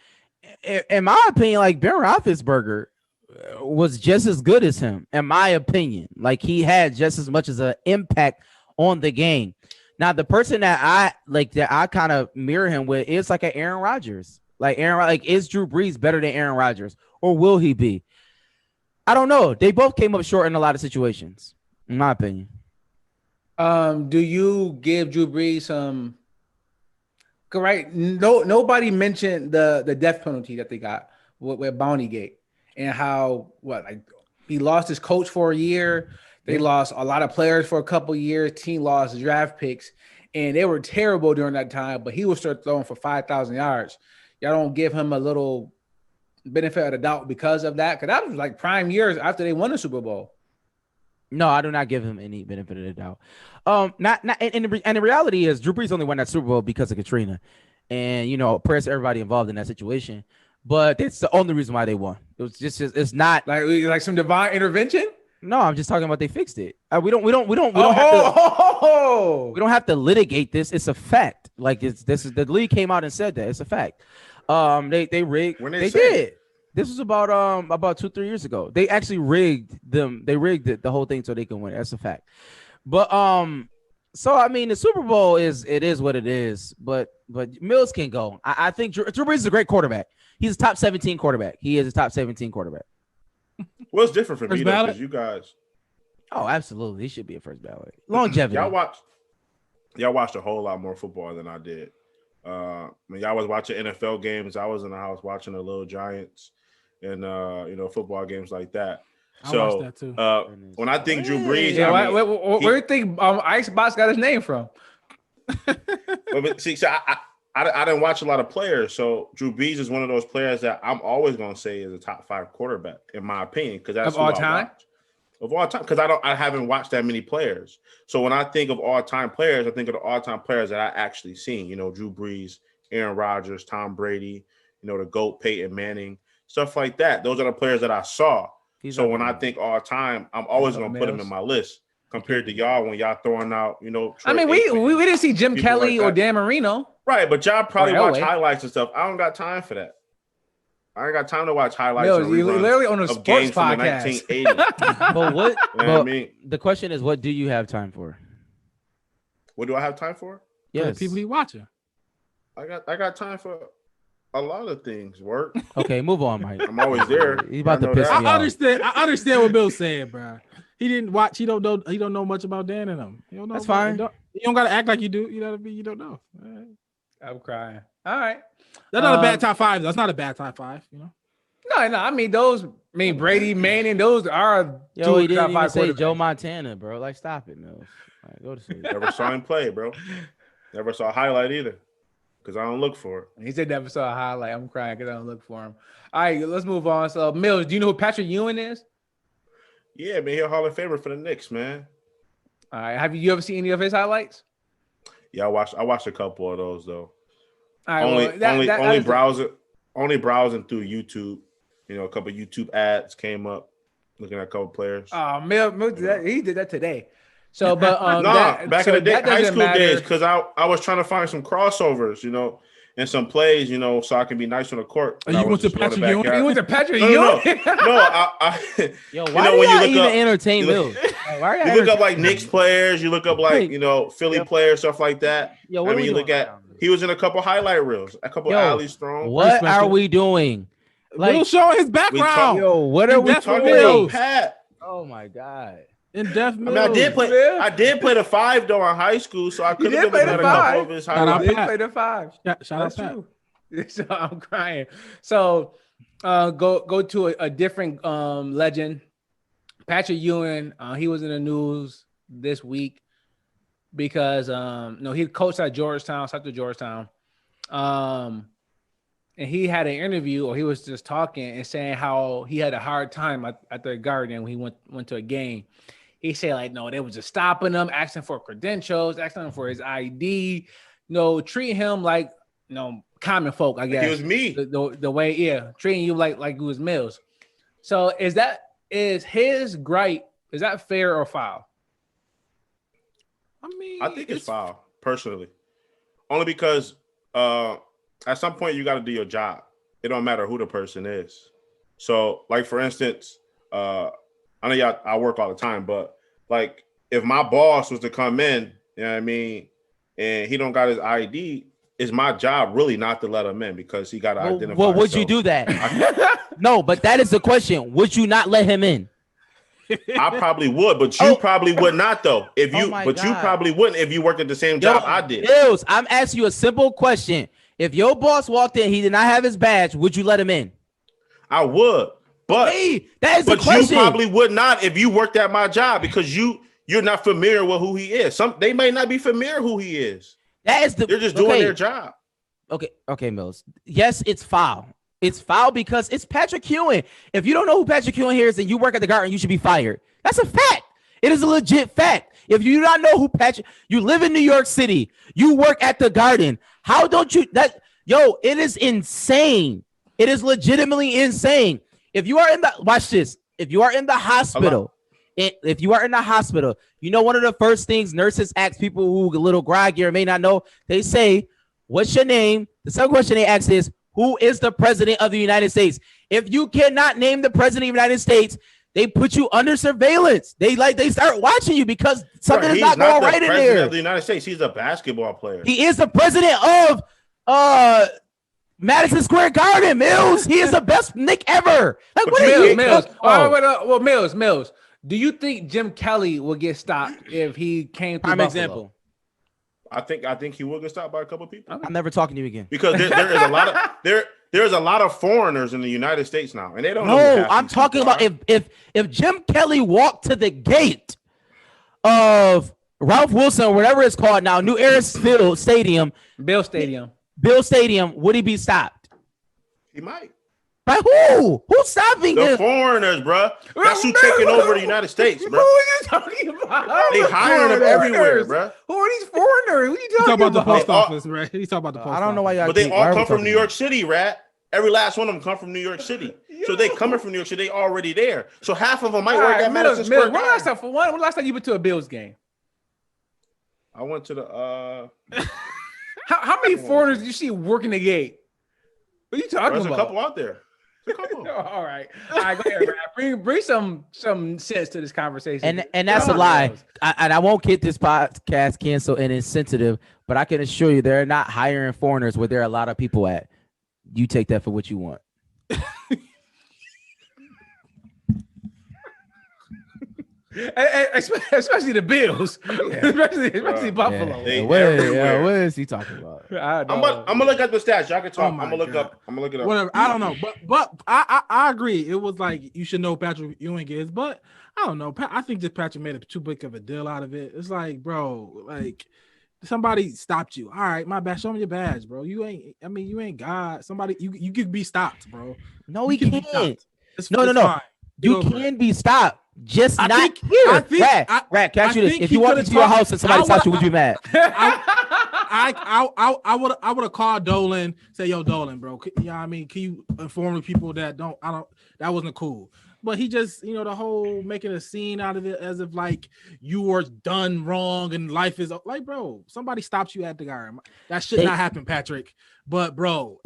In my opinion, like Ben Roethlisberger was just as good as him. In my opinion, like he had just as much as an impact on the game. Now, the person that I kind of mirror him with is like an Aaron Rodgers. Like is Drew Brees better than Aaron Rodgers, or will he be? I don't know. They both came up short in a lot of situations, in my opinion. Do you give Drew Brees some? Right? Nobody mentioned the death penalty that they got with Bounty Gate and how he lost his coach for a year. They lost a lot of players for a couple years. Team lost draft picks, and they were terrible during that time. But he was still throwing for 5,000 yards. Y'all don't give him a little benefit of the doubt because of that? Because that was like prime years after they won the Super Bowl. No, I do not give him any benefit of the doubt. And the reality is Drew Brees only won that Super Bowl because of Katrina, and you know, prayers to everybody involved in that situation. But it's the only reason why they won. It was just it's not like some divine intervention. No, I'm just talking about they fixed it. We don't have to litigate this. It's a fact. Like the league came out and said that it's a fact. They rigged. When they did. This was about 2-3 years ago. They actually rigged them. They rigged the whole thing so they can win. That's a fact. But so I mean the Super Bowl is what it is. But Mills can go. I think Drew Brees is a great quarterback. He's a top 17 quarterback. He is a top 17 quarterback. Well, it's different for me though, because you guys. Oh, absolutely. He should be a first ballot. Longevity. Y'all watched a whole lot more football than I did. When y'all was watching NFL games, I was in the house watching the Little Giants and football games like that. I watched that too. When I think Drew Brees, where do you think Icebox got his name from? I didn't watch a lot of players, so Drew Brees is one of those players that I'm always going to say is a top 5 quarterback in my opinion, because that's of all time. Of all time, because I haven't watched that many players. So when I think of all-time players, I think of the all-time players that I actually seen. You know, Drew Brees, Aaron Rodgers, Tom Brady, the GOAT, Peyton Manning, stuff like that. Those are the players that I saw. So when I think all-time, I'm always going to put them in my list compared to y'all when y'all throwing out, Troy I mean, we didn't see Jim Kelly or Dan Marino. Right, but y'all probably watch highlights and stuff. I don't got time for that. I ain't got time to watch highlights. No, you're literally on a sports podcast. But what? I mean? The question is, what do you have time for? What do I have time for? Yes, people he watching. I got time for a lot of things. Work. Okay, move on, Mike. I'm always there. He's about to piss me off. I understand what Bill's saying, bro. He didn't watch. He don't know. He don't know much about Dan and them. You don't know. That's fine. You don't gotta act like you do. You know what I mean? You don't know. Right. I'm crying. All right. That's not a bad top 5. That's not a bad top 5. No. I mean, Brady, Manning, those are two he didn't even say Joe Montana, bro. Like, stop it, Mills. Right, go to sleep. Never saw him play, bro. Never saw a highlight either, because I don't look for it. He said never saw a highlight. I'm crying because I don't look for him. All right, let's move on. So, Mills, do you know who Patrick Ewing is? Yeah, man, he's a Hall of Famer for the Knicks, man. All right, have you ever seen any of his highlights? Yeah, I watched a couple of those though. All right, only browsing through YouTube. A couple of YouTube ads came up, looking at a couple of players. Oh, he did that today. So, but back in the day, high school days, because I was trying to find some crossovers, and some plays, so I can be nice on the court. You went to Patrick Ewing? You went to Patrick Ewing? Yo, why do you even entertain Mills? You look up like Knicks players, you look up like Philly players, stuff like that. Yo, you look at he was in a couple highlight reels, a couple alleys thrown. What are we doing? Like, Will showing his background. What are we talking about? Oh my God. In Def Mills. I did play the 5 though in high school, so I could have been at a couple of his highlights. He played the 5. Shout out Pat. So I'm crying. So go to a different legend. Patrick Ewing, he was in the news this week because he coached at Georgetown, South of Georgetown. And he had an interview, or he was just talking and saying how he had a hard time at the Garden when he went to a game. He said, like, no, they was just stopping him, asking for credentials, asking him for his ID, treating him like, common folk, I guess. He was me. The way, treating you like you was Mills. So is his gripe, is that fair or foul? I think it's foul, personally. Only because at some point you got to do your job. It don't matter who the person is. So, like, for instance, I know I work all the time, but like if my boss was to come in, you know what I mean, and he don't got his ID, it's my job really not to let him in because he got to identify. Well, would you do that? No, but that is the question. Would you not let him in? I probably would, but you probably would not though. You probably wouldn't if you worked at the same job I did. Mills, I'm asking you a simple question. If your boss walked in, he did not have his badge, would you let him in? I would. But that is the question. You probably would not if you worked at my job because you're not familiar with who he is. They may not be familiar who he is. They're just doing their job. Okay, Mills. Yes, it's foul. It's foul because it's Patrick Ewing. If you don't know who Patrick Ewing is and you work at the Garden, you should be fired. That's a fact. It is a legit fact. If you do not know who you live in New York City, you work at the Garden. How don't you it is insane. It is legitimately insane. If you are watch this. If you are in the hospital, one of the first things nurses ask people who a little groggy or may not know, they say, what's your name? The second question they ask is, who is the president of the United States? If you cannot name the president of the United States, they put you under surveillance. They start watching you because something is not going right in there. He's not the president of the United States. He's a basketball player. He is the president of Madison Square Garden, Mills. He is the best Nick ever. Like, what are you? Mills. Mills. Do you think Jim Kelly will get stopped if he came to Buffalo? Example. I think he will get stopped by a couple of people. I'm never talking to you again because there is a lot of there's a lot of foreigners in the United States now, and they don't know. No, I'm talking about if Jim Kelly walked to the gate of Ralph Wilson or whatever it's called now, New Era Stadium, Bill Stadium, would he be stopped? He might. By who? Who's stopping him? The foreigners, bro. That's who taking over the United States, bro. Who are you talking about? They hiring them everywhere, bro. Who are these foreigners? What are you talking about? The post office, right? He's talking about the post office. I don't know why y'all. But they all come from New York City, Rat. Every last one of them come from New York City. So they coming from New York City, they already there. So half of them might work at Madison Square Garden. When last time you went to a Bills game? I went to the How many foreigners did you see working the gate? What are you talking about? There's a couple out there. All right, go ahead, Brad. Bring some sense to this conversation. And that's a lie. I won't get this podcast canceled and insensitive, but I can assure you they're not hiring foreigners where there are a lot of people at. You take that for what you want. Especially the Bills, especially Buffalo. What is he talking about? I'm gonna look at the stats. Y'all can talk. I'm gonna look it up. Whatever. I don't know, but I agree. It was like you should know Patrick Ewing is, but I don't know. I think just Patrick made too big of a deal out of it. It's like, bro, like somebody stopped you. All right, my bad. Show me your badge, bro. You ain't God. Somebody, you could be stopped, bro. No, he can't. No. You can be stopped. Just I not think, here. Rat, catch you this. If you walked into your house and somebody stopped you, would you be mad? I would have called Dolan, say, yo, Dolan, bro. Can you inform the people that that wasn't cool. But he just, the whole making a scene out of it as if like you were done wrong and life is like, bro, somebody stops you at the Garden. That should not happen, Patrick. But bro,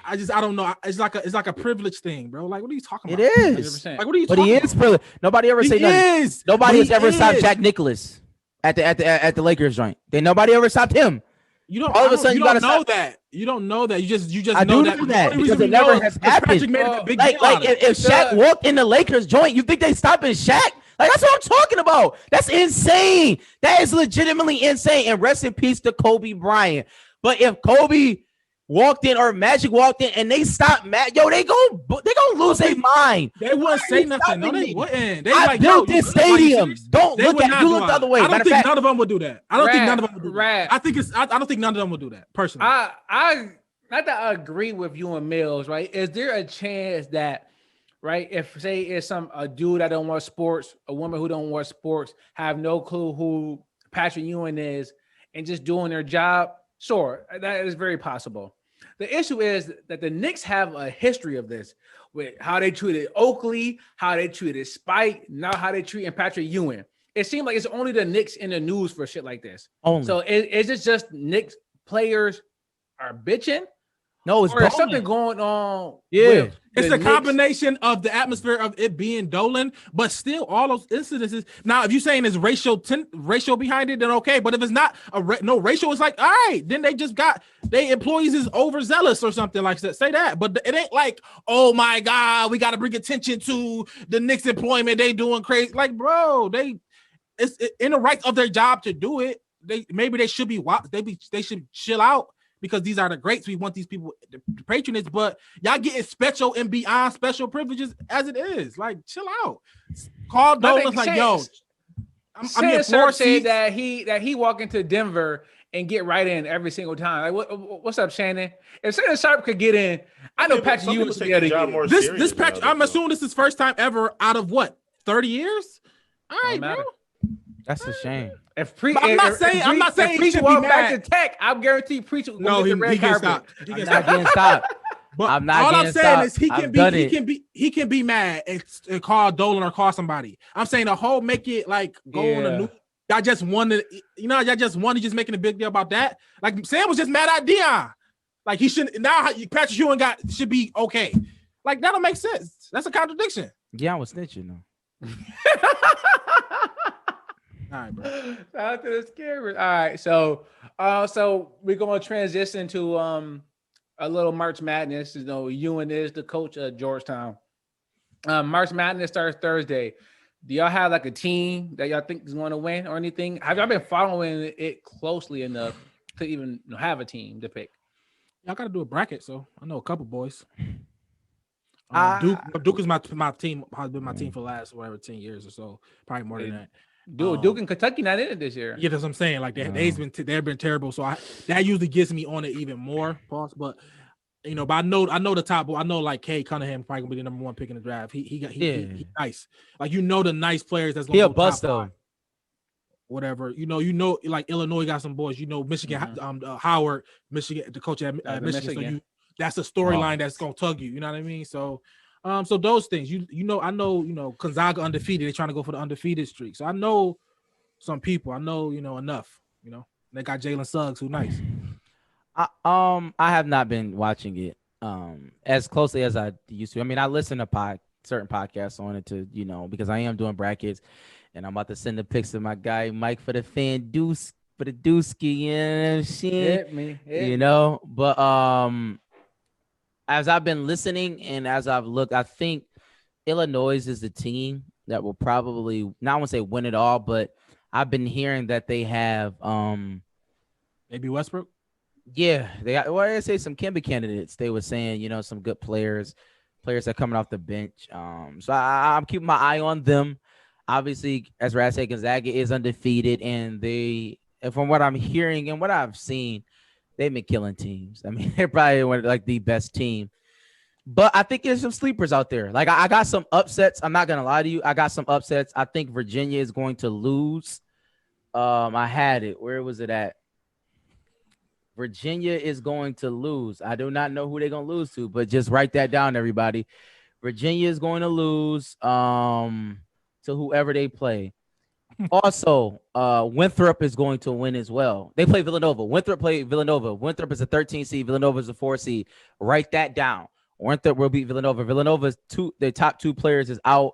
I don't know. It's like a privilege thing, bro. Like, what are you talking about? It is. 100%. Like, what are you talking about? But he is privileged. Nobody ever say nothing. Nobody has ever stopped Jack Nicklaus at the Lakers joint. Nobody ever stopped him. You don't all of a sudden you don't know that. You don't know that. You just know that because it never has happened. If Shaq walked in the Lakers joint, you think they stopping Shaq? Like, that's what I'm talking about. That's insane. That is legitimately insane. And rest in peace to Kobe Bryant. But if Kobe walked in or Magic walked in and they stopped yo, they gonna lose their mind. They wouldn't say nothing. No, they wouldn't. They I built this stadium. Don't look at you. Look the other way. I don't think none of them would do that. I don't think none of them would do that. I don't think none of them would do that personally. I not that I agree with you and Mills, right? Is there a chance that, right, if say it's a dude that don't watch sports, a woman who don't watch sports, have no clue who Patrick Ewing is, and just doing their job? Sure, that is very possible. The issue is that the Knicks have a history of this, with how they treated Oakley, how they treated Spike, now how they treating Patrick Ewing. It seems like it's only the Knicks in the news for shit like this. Only. So is it just Knicks players are bitching? No, it's or something going on. Yeah, it's a combination of the atmosphere of it being Dolan, but still all those incidences. Now, if you're saying there's racial behind it, then okay. But if it's not no racial, it's like, all right, then they just got they employees is overzealous or something like that. Say that, but it ain't like, oh my God, we got to bring attention to the Knicks employment. They doing crazy, like, bro. It's in the right of their job to do it. They should be they should chill out. Because these are the greats, we want these people the patronage, but y'all getting special and beyond special privileges as it is. Like, chill out. Call Dolan's like, yo, I'm your floor seat. That he walk into Denver and get right in every single time. Like, what's up, Shannon? If Shannon Sharp could get in, I know Patrick Ewing would be able to get in. This Patrick, I'm assuming this is his first time ever out of what, 30 years? All right, bro. That's a shame. I'm not saying Preach walk back to Tech. I guarantee Preach will no, get the red can't carpet. stop. I'm not getting stopped. But I'm not all I'm saying is he can be mad and call Dolan or call somebody. I'm saying the whole make it like go on a new. Y'all just wanted, just making a big deal about that. Like Sam was just mad at Dion. Like he shouldn't now. Patrick Ewing should be okay. Like that don't make sense. That's a contradiction. Yeah, I was snitching though. All right, bro. Shout out to the scammers. All right, so we're gonna transition to a little March Madness. You know, Ewing is the coach of Georgetown. March Madness starts Thursday. Do y'all have like a team that y'all think is going to win or anything? Have y'all been following it closely enough to even have a team to pick? Y'all got to do a bracket, so I know a couple boys. Duke is my team. Has been my team for the last 10 years or so, probably more than that. Duke and Kentucky not in it this year. Yeah, that's what I'm saying. Like they've been terrible. So that usually gets me on it even more. Pause. But but I know the top. I know like Kay Cunningham probably gonna be the number one pick in the draft. He nice. Like the nice players that's gonna be a bust though. Whatever like Illinois got some boys. Michigan, Howard, Michigan, the coach at Michigan. So that's a storyline that's gonna tug you. You know what I mean? So. So those things, I know, Gonzaga undefeated. They're trying to go for the undefeated streak. So I know some people. I know, enough. They got Jalen Suggs, who nice. I have not been watching it as closely as I used to. I mean, I listen to certain podcasts on it to, because I am doing brackets, and I'm about to send the pics to my guy Mike for the Dooski, and shit. But as I've been listening and as I've looked, I think Illinois is the team that will probably, not I won't say win it all, but I've been hearing that they have maybe Westbrook. Yeah, they got. Well, I say some Kimby candidates. They were saying, some good players that are coming off the bench. So I'm keeping my eye on them. Obviously, as Rad said, Gonzaga is undefeated, and from what I'm hearing and what I've seen, they've been killing teams. I mean, they're probably one of like the best team. But I think there's some sleepers out there. Like I got some upsets. I'm not gonna lie to you. I got some upsets. I think Virginia is going to lose. I had it. Where was it at? Virginia is going to lose. I do not know who they're gonna lose to, but just write that down, everybody. Virginia is going to lose to whoever they play. Also, Winthrop is going to win as well. They play Villanova. Winthrop play Villanova. Winthrop is a 13 seed. Villanova is a 4 seed. Write that down. Winthrop will beat Villanova. Villanova's their top two players is out.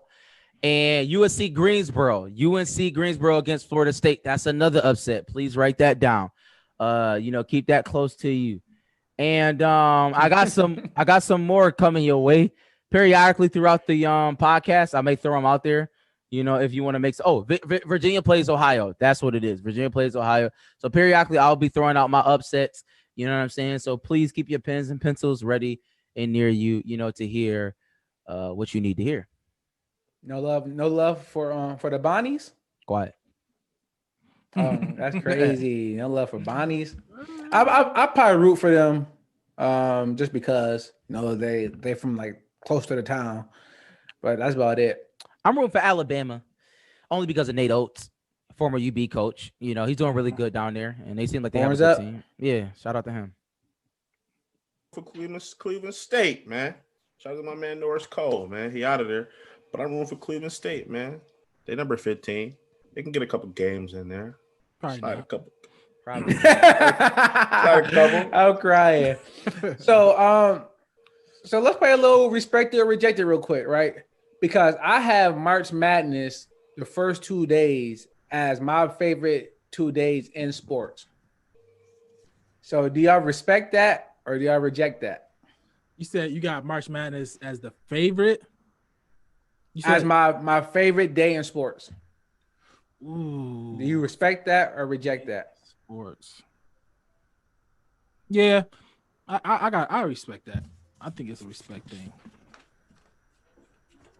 And UNC Greensboro against Florida State. That's another upset. Please write that down. Keep that close to you. And I got some more coming your way periodically throughout the podcast. I may throw them out there. If you want to make Virginia plays Ohio. That's what it is. Virginia plays Ohio. So periodically I'll be throwing out my upsets, You know what I'm saying? So please keep your pens and pencils ready and near you, to hear what you need to hear. No love for the Bonnies. Quiet. That's crazy. No love for Bonnies. I probably root for them, just because they're from like close to the town, but that's about it. I'm rooting for Alabama, only because of Nate Oates, former UB coach. He's doing really good down there, and they seem like they have a good team. Yeah, shout out to him. For Cleveland State, man. Shout out to my man Norris Cole, man. He out of there. But I'm rooting for Cleveland State, man. They number 15. They can get a couple games in there. Probably Slide not. a couple. Probably. I'm crying. So let's play a little respected or rejected real quick, right? Because I have March Madness the first 2 days as my favorite 2 days in sports. So do y'all respect that or do y'all reject that? You said you got March Madness as the favorite. You said, As my favorite day in sports. ooh, Do you respect that or reject that? sports. Yeah, I respect that. I think it's a respect thing.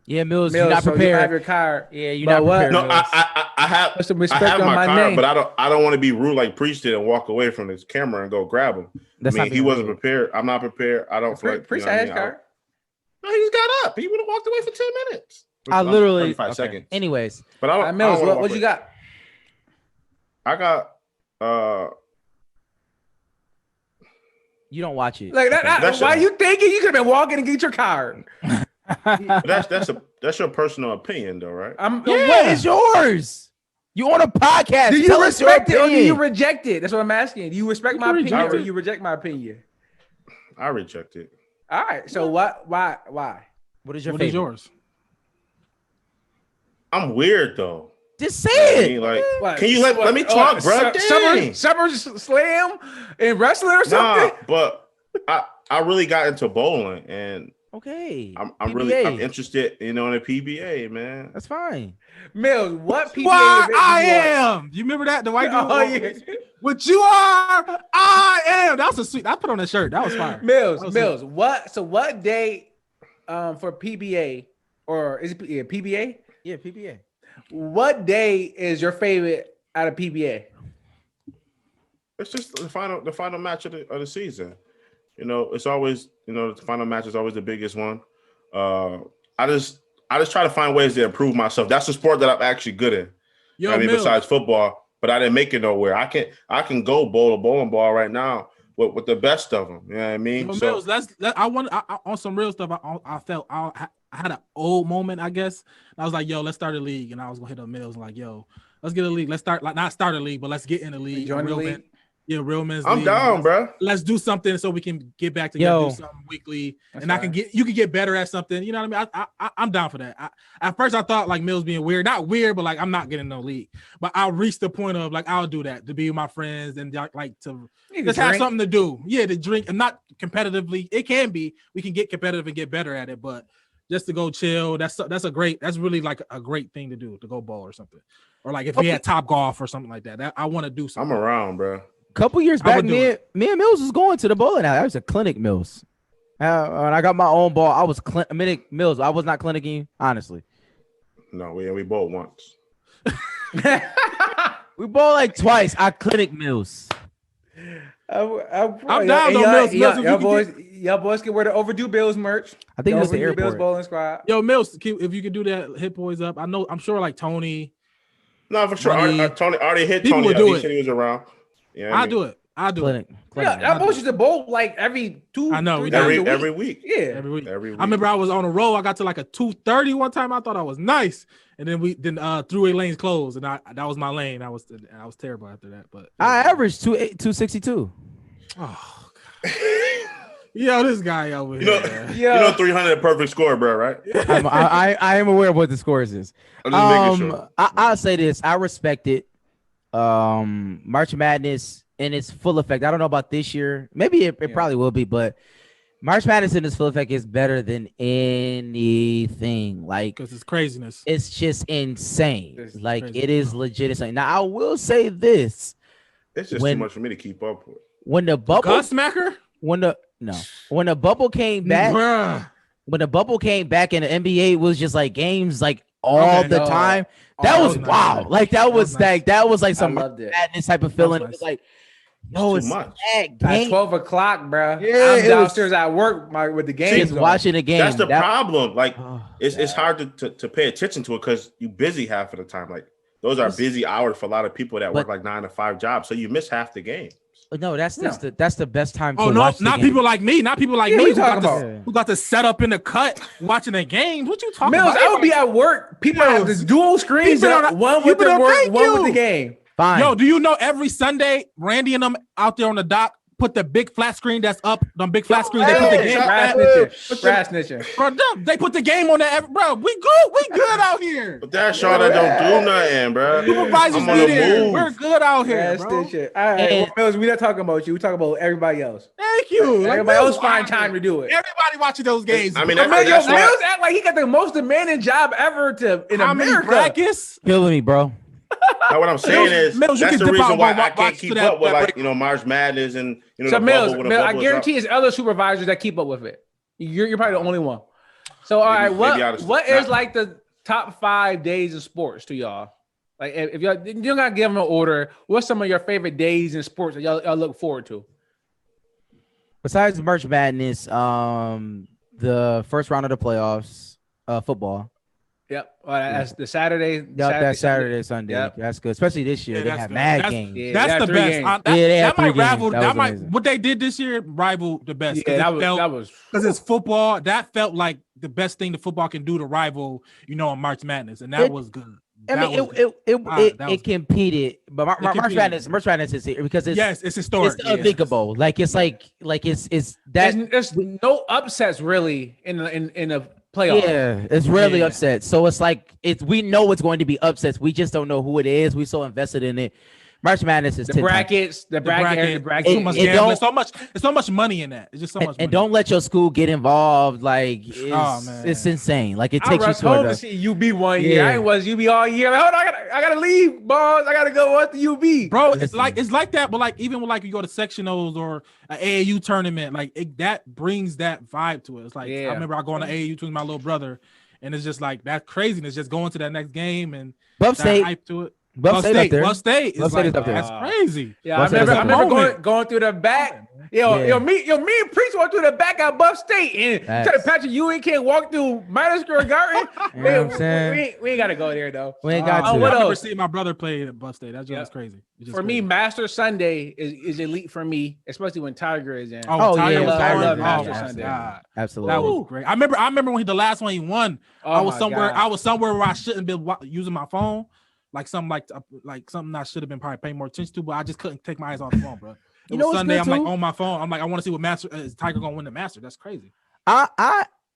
Yeah, Mills, you're not so prepared. you have your card. Yeah, you're But not what? prepared. No, Mills. I have Put some I respect have on my card, name. but I don't want to be rude like Preach did and walk away from his camera and go grab him. That's I not mean, he being wasn't rude. prepared. I'm not prepared. I don't feel like Preach you know what I his mean? card. No, he just got up. He would have walked away for 10 minutes. I literally 35 okay. seconds. Anyways, But I don't. All right, Mills, I don't wanna what walk you away. got? I got. you don't watch it. Like that. Okay. That's Why it. you thinking you could have been walking and get your card? But that's your personal opinion, though, right? What is yours? You on a podcast? Do you Tell us your respect it or do you opinion. reject it? That's what I'm asking. Do you respect You my can opinion reject or it. you reject my opinion? I reject it. All right. So what? Why? What is your What is favorite? yours? I'm weird though. Just say I it. mean, like, What? can you let me talk, bro? Summer Slam and wrestling or something? Nah, but I really got into bowling, and Okay. I'm really interested, in the PBA, man. That's fine. Mills, what PBA Why event I do you watch? am. You remember that? The white dude. Oh, yeah. What you are, I am. That was a sweet. I put on that shirt. That was fire. Mills, That was Mills. What day for PBA or is it PBA? Yeah, PBA. What day is your favorite out of PBA? It's just the final match of the season. It's always the final match is always the biggest one. I just try to find ways to improve myself. That's the sport that I'm actually good in. Yo, Mills. Besides football, but I didn't make it nowhere. I can go bowl a bowling ball right now with the best of them. You know what I mean? Yo, So Mills, I on some real stuff. I felt I had an old moment, I guess. I was like, yo, let's start a league, and I was gonna hit up Mills like, yo, let's get a league. Let's start not start a league, but let's get in a league. Join the Real league? men- Yeah, real men's I'm league. down, bro. Let's do something so we can get back together, Yo. do something weekly, That's and fine. you can get better at something. You know what I mean? I'm down for that. At first I thought like Mills being weird, not weird, but like I'm not getting no league. But I'll reach the point of like I'll do that to be with my friends and like to You just can have drink. something to do. Yeah, to drink and not competitively. It can be. We can get competitive and get better at it, but just to go chill, that's really like a great thing to do, to go bowl or something. Or like if we had Top Golf or something like that. I want to do I'm something. around, bro. Couple years I back, would do me and Mills was going to the bowling alley. I was a clinic Mills. When I got my own ball, I was Mills. I was not clinicking, honestly. No, we both once. We bowled like twice. I clinic Mills. I'm down though, Mills. Mills, if Y'all boys can wear the Overdue Bills merch. I think it was the Overdue Bills airport. bowling squad. Yo, Mills, if you could do that, hit boys up. I'm sure like Tony. No, for sure. Money. Tony already hit People Tony. would do He it. said he was around. Yeah, I'll do it. Clinic. Yeah, y'all boys used to bowl like every 2 I know, 3 we times did. a week. every week. Yeah. every week. Every week. I remember I was on a roll. I got to like a 230 one time. I thought I was nice, and then throughway lanes closed, and that was my lane. I was terrible after that. But I averaged 262. oh, God. Yo, this guy over You here. know, man. you know, 300 perfect score, bro. Right? I am aware of what the scores is. I'm just making sure. I'll say this. I respect it. March Madness in its full effect. I don't know about this year. Maybe it probably will be, but March Madness in its full effect is better than anything. Like, Because it's craziness. it's just insane. It's Like, crazy. it is legit insane. Now, I will say this. It's just when- too much for me to keep up with. when the bubble Gus Smacker? when the bubble came back, Bruh. when the bubble came back and the NBA was just like games like all the time. That that was was wow. nice. Like that was nice. that was like some I loved it. madness type of feeling. That It was was like, yo, it's too much. that At game. 12 o'clock, bro. Yeah, I'm downstairs at work with the game. Just watching the game. That's the problem. Like Oh, it's hard to pay attention to it because you're busy half of the time. Like those are busy hours for a lot of people that work like 9 to 5 jobs. So you miss half the game. no, that's the best time. Oh to no, watch the not game. people like me. Not people like Yeah, me what you talking who got to set up in the cut watching the games. What you talking Mills, about? I would be at work. People have this dual screens, People up, don't- one you with the don't work, thank one with you. the game. Fine. Yo, do you know every Sunday Randy and them out there on the dock put the big flat screen that's up, them big flat screens. They put the game. Grass snitching. Grass snitching. Bro, they put the game on that. Bro, we good out here. But that's Charlotte don't do nothing, bro. Supervisors I'm on be the there. move. We're good out here, Grass bro. snitching. All right, well, Mills, we're not talking about you. We're talking about everybody else. Thank you. Like, Everybody else Mills find out time here. to do it. Everybody watching those games. I mean, But that's Mills why. act like he got the most demanding job ever in how many America. brackets? killing me, bro. Now what I'm saying is Mills, you that's can the dip out reason why one I watch can't to keep that- up with that like March Madness and So the Mills, bubble when the Mills, I bubble is guarantee up. it's other supervisors that keep up with it. You're probably the only one. So all Maybe- right, maybe I just- what is not- like the top 5 days of sports to y'all? Like if y'all you don't gotta give them an order, what's some of your favorite days in sports that y'all look forward to? Besides March Madness, the first round of the playoffs, football. Yep, that's the Saturday. Yep, that's Saturday, Sunday. Yep. That's good. Especially this year, Yeah, they that's have good. mad That's- games. Yeah, That's they the had 3 best. games. they had That 3 might games. rival. That That was might amazing. what they did this year rival the best. Yeah, that was Because it's football. That felt like the best thing the football can do to rival, a March Madness, and that was good. I That mean, was good. That was it competed, but March competed. Madness is here because it's It's historic. it's unthinkable. Like it's that. there's no upsets really in a playoff. Yeah, it's rarely Yeah. upset. So it's like we know it's going to be upsets. We just don't know who it is. We so invested in it. March Madness is The 10 times. brackets, the bracket. So much It gambling. don't- It's so much money in that. It's just so much money. And don't let your school get involved. Like Oh, man. it's insane. Like it I takes you rushed home to to see UB one year. Yeah. I ain't was UB all year. Like, hold on, I gotta leave, boss. I gotta go up to UB. Bro, Listen. it's like that, but like even when like you go to sectionals or an AAU tournament, like that brings that vibe to it. It's like Yeah. I remember I going to AAU with my little brother, and it's just like that craziness, just going to that next game and Buff that State. hype to it. Buff State up there. Buff State is Buff State like is up there. that's crazy. Yeah, Buff I State is remember up there. Moment. going through the back. Yeah. Me and Preach went through the back at Buff State, and tell the Patrick Ewing can't walk through Minor Square Garden. You know what I'm saying? We ain't gotta go there though. We ain't got I to. what remember else? seeing my brother play at Buff State. That's just Yeah. crazy. It's just For me, crazy. Master Sunday is elite for me, especially when Tiger is in. Oh, Tiger yeah, was Tiger hard. love Oh, Master my Sunday. God. Absolutely. That was great. I remember when the last one he won. Oh I was my somewhere. God. I was somewhere where I shouldn't be using my phone, like something I should have been probably paying more attention to, but I just couldn't take my eyes off the phone, bro. It You know was what's Sunday. good, I'm like too? on my phone. I'm like, I want to see what Master is Tiger gonna win the Master. That's crazy.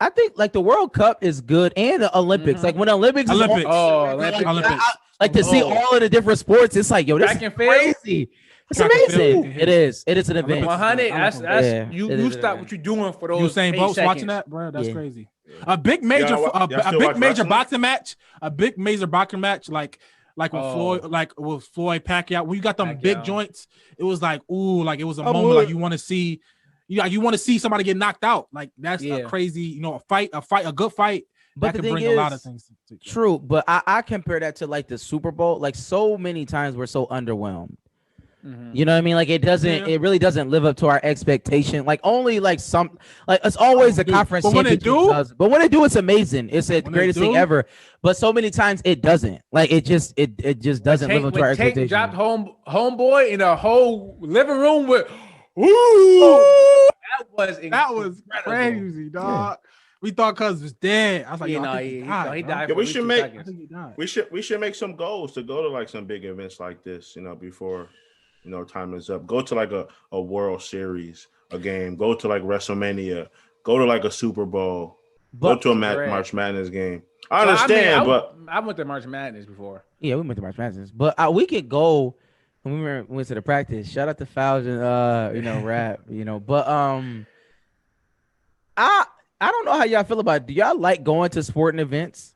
I think like the World Cup is good and the Olympics. Like when Olympics, is Olympics. on, Oh, Olympics. Olympics. like to see Oh. all of the different sports. It's like yo, this Track is and field? crazy. It's Track and amazing. field. It is. It is an event. Olympics. 100. That's Yeah, you. it You is stop an what you're doing for those. Usain 8 Bolt's seconds. watching that, bro. That's Yeah. crazy. A big major, Y'all a still big watch major wrestling? boxing match. A big major boxing match, like with Floyd, like with Floyd Pacquiao. When you got them big Pacquiao. joints, it was like ooh, like it was a I moment would. like you want to see. You want to see somebody get knocked out. Like that's Yeah. a crazy, a good fight. But That the can thing bring is, a lot of things. True, but I compare that to like the Super Bowl. Like so many times we're so underwhelmed. Mhm. You know what I mean? Like it doesn't. Yeah. It really doesn't live up to our expectation. Like only like some. Like it's always the Dude, conference but when it championship do- does. But when it do, it's amazing. It's the When it greatest thing do- ever. But so many times it doesn't. Like it just doesn't live up to our When Tank expectation. dropped homeboy in a whole living room with. Ooh, that was That was incredible. crazy, dog. We thought Cuz was dead. I was like, You yo, know, I think he he died. he bro. died. Yeah, for we at least should 2 make- I seconds. think he died. We should make some goals to go to like some big events like this, before time is up. Go to like a World Series, a game. Go to like WrestleMania. Go to like a Super Bowl. Go to a Correct. March Madness game. I So, understand, I but I went to March Madness before. Yeah, we went to March Madness, but we could go when we went to the practice. Shout out to Fouls and rap, But I don't know how y'all feel about it. Do y'all like going to sporting events?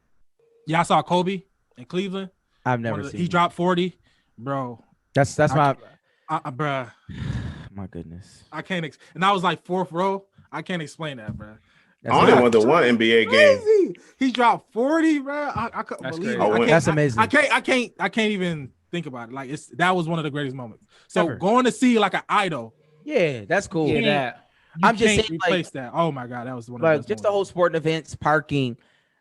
Yeah, I saw Kobe in Cleveland. I've never seen. He dropped 40, bro. That's my Bruh. my goodness. I can't. And I was like 4th row. I can't explain that, bro. I only went to one NBA game. Crazy. He dropped 40, bro. I couldn't That's believe crazy. it. That's amazing. I can't even think about it. Like that was one of the greatest moments. So Ever. going to see like an idol. Yeah, that's cool. Yeah, that. You I'm just can't saying, replace that. Oh my god, that was one of the Like best just the moments. whole sporting events, parking,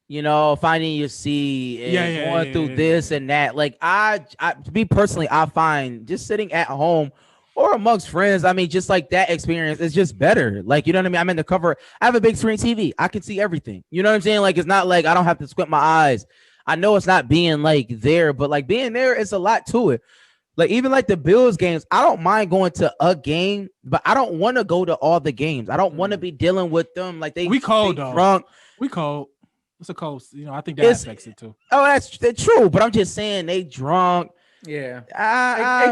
finding your seat and going through this and that. Like I to me personally, I find just sitting at home or amongst friends, I mean, just like that experience is just better. Like, you know what I mean? I'm in the cover. I have a big screen TV. I can see everything. You know what I'm saying? Like, it's not like I don't have to squint my eyes. I know it's not being like there, but like being there is a lot to it. Like even like the Bills games, I don't mind going to a game, but I don't want to go to all the games. I don't want to be dealing with them like We cold they though. drunk. We cold. It's a cold. I think that affects it too. Oh, that's true. But I'm just saying they drunk. Yeah.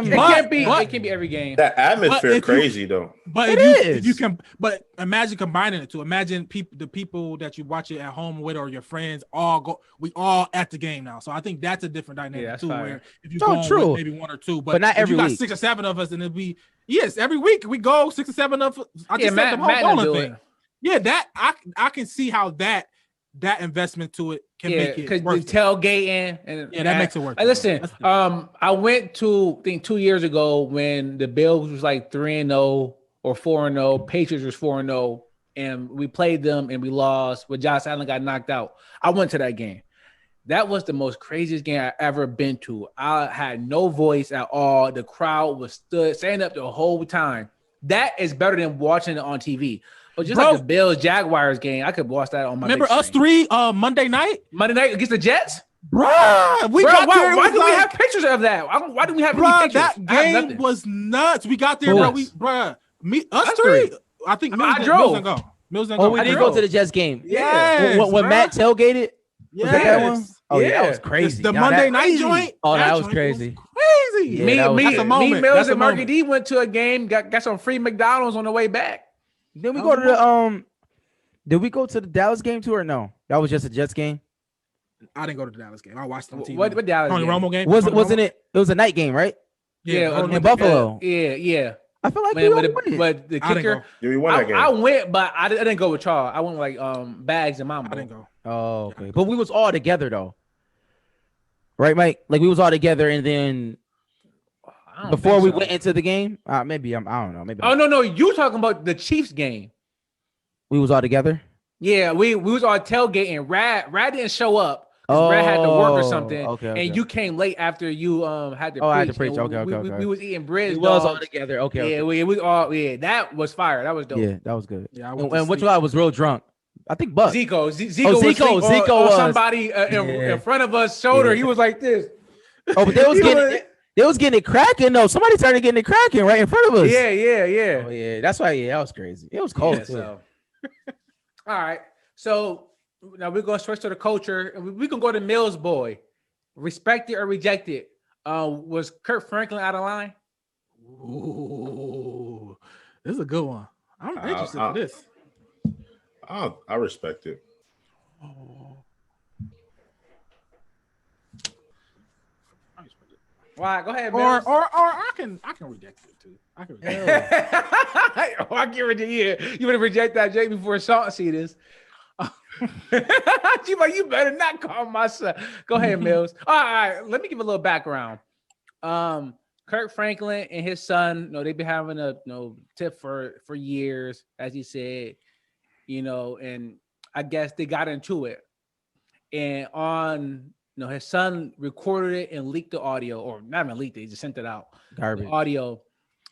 It It can be every game. That atmosphere But crazy though. But if you can, but imagine combining it too. Imagine the people that you watch it at home with or your friends all go. We all at the game now, so I think that's a different dynamic too. fire. Where if you go true. with maybe one or two, But not if every you got week. 6 or 7 of us, and it'll be every week we go 6 or 7 of. I just said Matt the whole will bowling do thing. it. Yeah, that I can see how that investment to it can make it because the worth it. tailgating and that makes it worth it. Listen, That's the- I went to I think 2 years ago when the Bills was like 3-0 or 4-0, Patriots was 4-0, and we played them and we lost. But Josh Allen got knocked out. I went to that game. That was the most craziest game I ever been to. I had no voice at all. The crowd was standing up the whole time. That is better than watching it on TV. But just like the Bills Jaguars game, I could watch that on my. Remember big us screen. 3 Monday night against the Jets? Bruh, Why do we like- have pictures of that? Why do we have any Bruh, pictures? that I have game nothing. was nuts. We got there, Who bro. was? Us Us 3. three. I think I Mills drove. didn't go. Mills didn't Oh, go. we I did drove. go to the Jets game. Yes, when bruh. Matt tailgated. Was that that one? Yes. Oh yeah, that Yeah. was crazy. The Now Monday that- night joint. Oh, that was joint crazy. Crazy. Yeah, that was That's a moment. Me, Mills, That's a and Marky moment. D went to a game, got some free McDonald's on the way back. Then we go to the Did we go to the Dallas game too or no? That was just a Jets game. I didn't go to the Dallas game. I watched it on TV. What Dallas Tony game? Romo game? Wasn't it? It was a night game, right? Yeah, in Buffalo. Yeah. I feel like Man, we all but went. the I didn't kicker, go. Yeah, we won that game. I went, but I didn't go with Charles. I went with like Bags and Mama. I didn't go. Oh, okay. But we was all together though. Right, Mike? Like we was all together, and then I don't before think we so. went into the game, maybe I don't know. Maybe Oh no, you talking about the Chiefs game? we was all together. Yeah, we was all tailgating. Rad didn't show up. Brad had to work or Oh, something, okay. and you came late after you had to. Oh, I had to preach. preach. And Okay, we, okay. We was eating bread. We was all together. Okay. Yeah, okay. we all that was fire. That was dope. Yeah, that was good. Yeah, I And, went to and which sleep. one was real drunk? I think Buck. Zico Oh, was Zico asleep on was. somebody Yeah. in front of us shoulder. Yeah. He was like this. Oh, but they was He getting they was getting it cracking though. Somebody started getting it cracking right in front of us. Yeah. Oh yeah, that's why. Yeah, that was crazy. It was cold Yeah, too. so. All right. So now we're gonna switch to the culture, and we can go to Mills boy. Respect it or reject it. Was Kirk Franklin out of line? Ooh, this is a good one. I'm interested for this. I respect it. Why? Go ahead, Or Mills. I can reject it too. I can reject it. Oh, I get rid of you. You would reject that Jay before Sean see this. She like, you better not call my son. Go ahead, Mills. All right, let me give a little background. Kirk Franklin and his son, they've been having a tip for years, as he said, and I guess they got into it. And on his son recorded it and leaked the audio, or not even leaked it, he just sent it out. Garbage. The audio.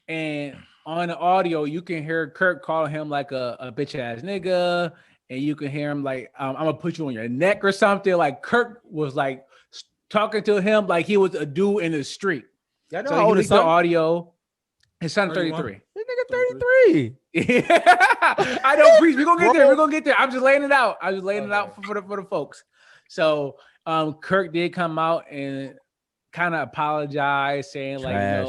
And on the audio, you can hear Kirk calling him like a bitch ass nigga. And you can hear him like, I'm gonna put you on your neck or something. Like Kirk was like talking to him like he was a dude in the street. Y'all know So how he old his leaked the son? audio. His son 31. 33. This nigga 33. Yeah, I know, Brees. We're gonna get there. We're gonna get there. I'm just laying it out. For the folks. So Kirk did come out and kind of apologize, saying Trash.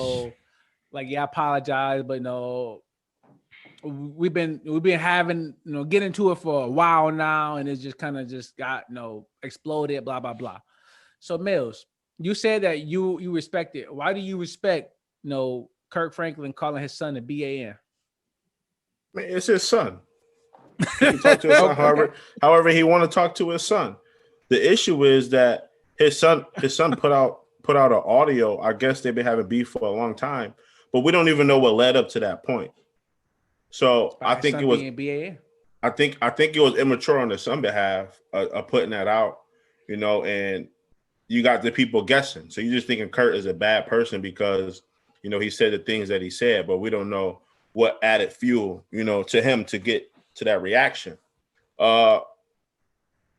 I apologize, but no. We've been having get into it for a while now, and it's just kind of just got exploded, blah blah blah. So Mills, you said that you respect it. Why do you respect Kirk Franklin calling his son a BAN? Man, it's his son. He can talk to his son however he want to talk to his son. The issue is that his son put out an audio. I guess they've been having beef for a long time, but we don't even know what led up to that point. So I think it was BAN. I think it was immature on the son's behalf of putting that out, and you got the people guessing. So you're just thinking Kurt is a bad person because, he said the things that he said, but we don't know what added fuel, to him to get to that reaction. And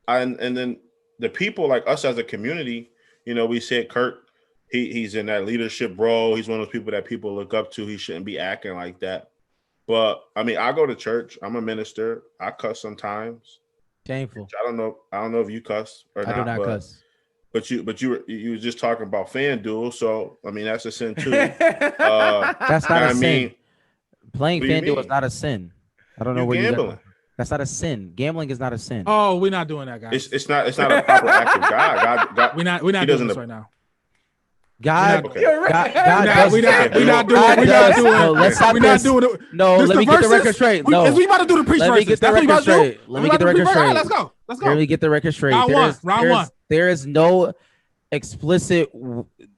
then the people like us as a community, we said Kurt, he's in that leadership role. He's one of those people that people look up to. He shouldn't be acting like that. But I mean, I go to church. I'm a minister. I cuss sometimes. Shameful. I don't know if you cuss or not. I do not cuss. But you were just talking about FanDuel, so I mean that's a sin too. That's not a sin. Mean? Playing FanDuel is not a sin. I don't know where you're gambling. That's not a sin. Gambling is not a sin. Oh, we're not doing that, guys. It's not a proper act of God. God we're not doing this right now. God, Okay. God, God, we're not doing it. No, let me get the record straight. No, we about to do the preach Let me get the record straight. Let me get the record straight. Let's go. Let me get the record straight. Round one. There is no explicit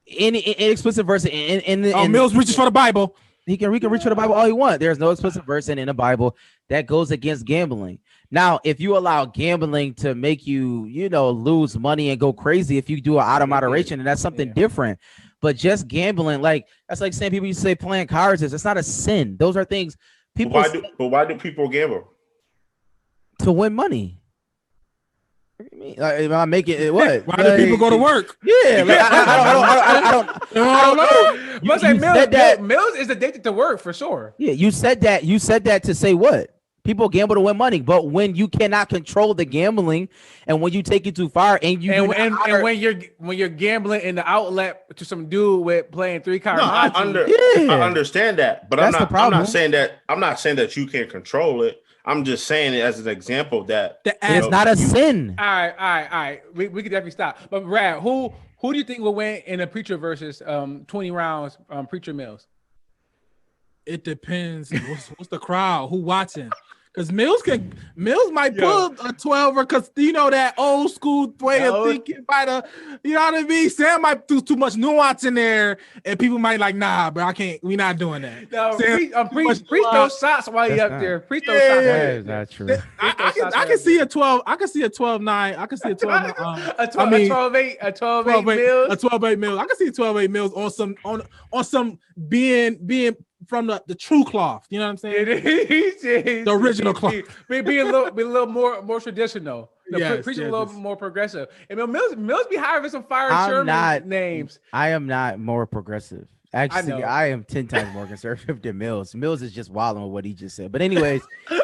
explicit verse in Mills reaches for the Bible. We can reach for the Bible all he wants. There's no explicit verse in the Bible that goes against gambling. Now, if you allow gambling to make you, lose money and go crazy, if you do it out of moderation, and that's something different. But just gambling, that's like saying people used to say playing cards it's not a sin. Those are things people. Why do people gamble? To win money. What do you mean? I'm making it what? Why do people go to work? Yeah, I don't know. Mills is addicted to work for sure. Yeah, you said that. You said that to say what? People gamble to win money, but when you cannot control the gambling, and when you take it too far, and when you're gambling in the outlet to some dude with playing 3-card, I understand that, but I'm not saying that you can't control it. I'm just saying it as an example that it's not a sin. All right. We could definitely stop. But Brad, who do you think will win in a preacher versus 20 rounds preacher Mills? It depends. What's the crowd? Who watching? Because Mills might pull a 12er because that old school way of thinking by you know what I mean? Sam might do too much nuance in there and people might like, nah, but I can't, we're not doing that. No, preach those shots while you're up there. Preach those shots. That is not true. I can see a 12. I can see a 12-9. I can see a 12. A 12-8 Mills. A 12-8 Mills. I can see a 12-8 Mills on some being from the true cloth, you know what I'm saying? The original cloth. Be a little more traditional. Preaching a little more progressive. And Mills be hiring some fire Sherman names. I am not more progressive. Actually, I am 10 times more conservative than Mills. Mills is just wilding with what he just said. But anyways, I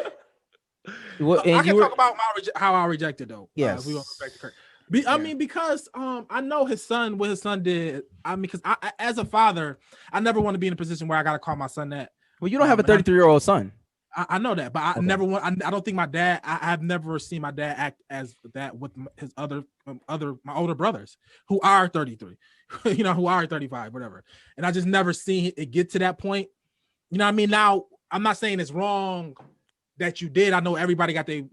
can talk about how I rejected though. Yes, we won't go back to Kirk. I mean, because I know what his son did. I mean, because I, as a father, I never want to be in a position where I got to call my son that. Well, you don't have a 33-year-old son. I know that, but I never want. I don't think my dad. I've never seen my dad act as that with his my older brothers who are 33, who are 35, whatever. And I just never seen it get to that point. You know what I mean? Now, I'm not saying it's wrong that you did. I know everybody got they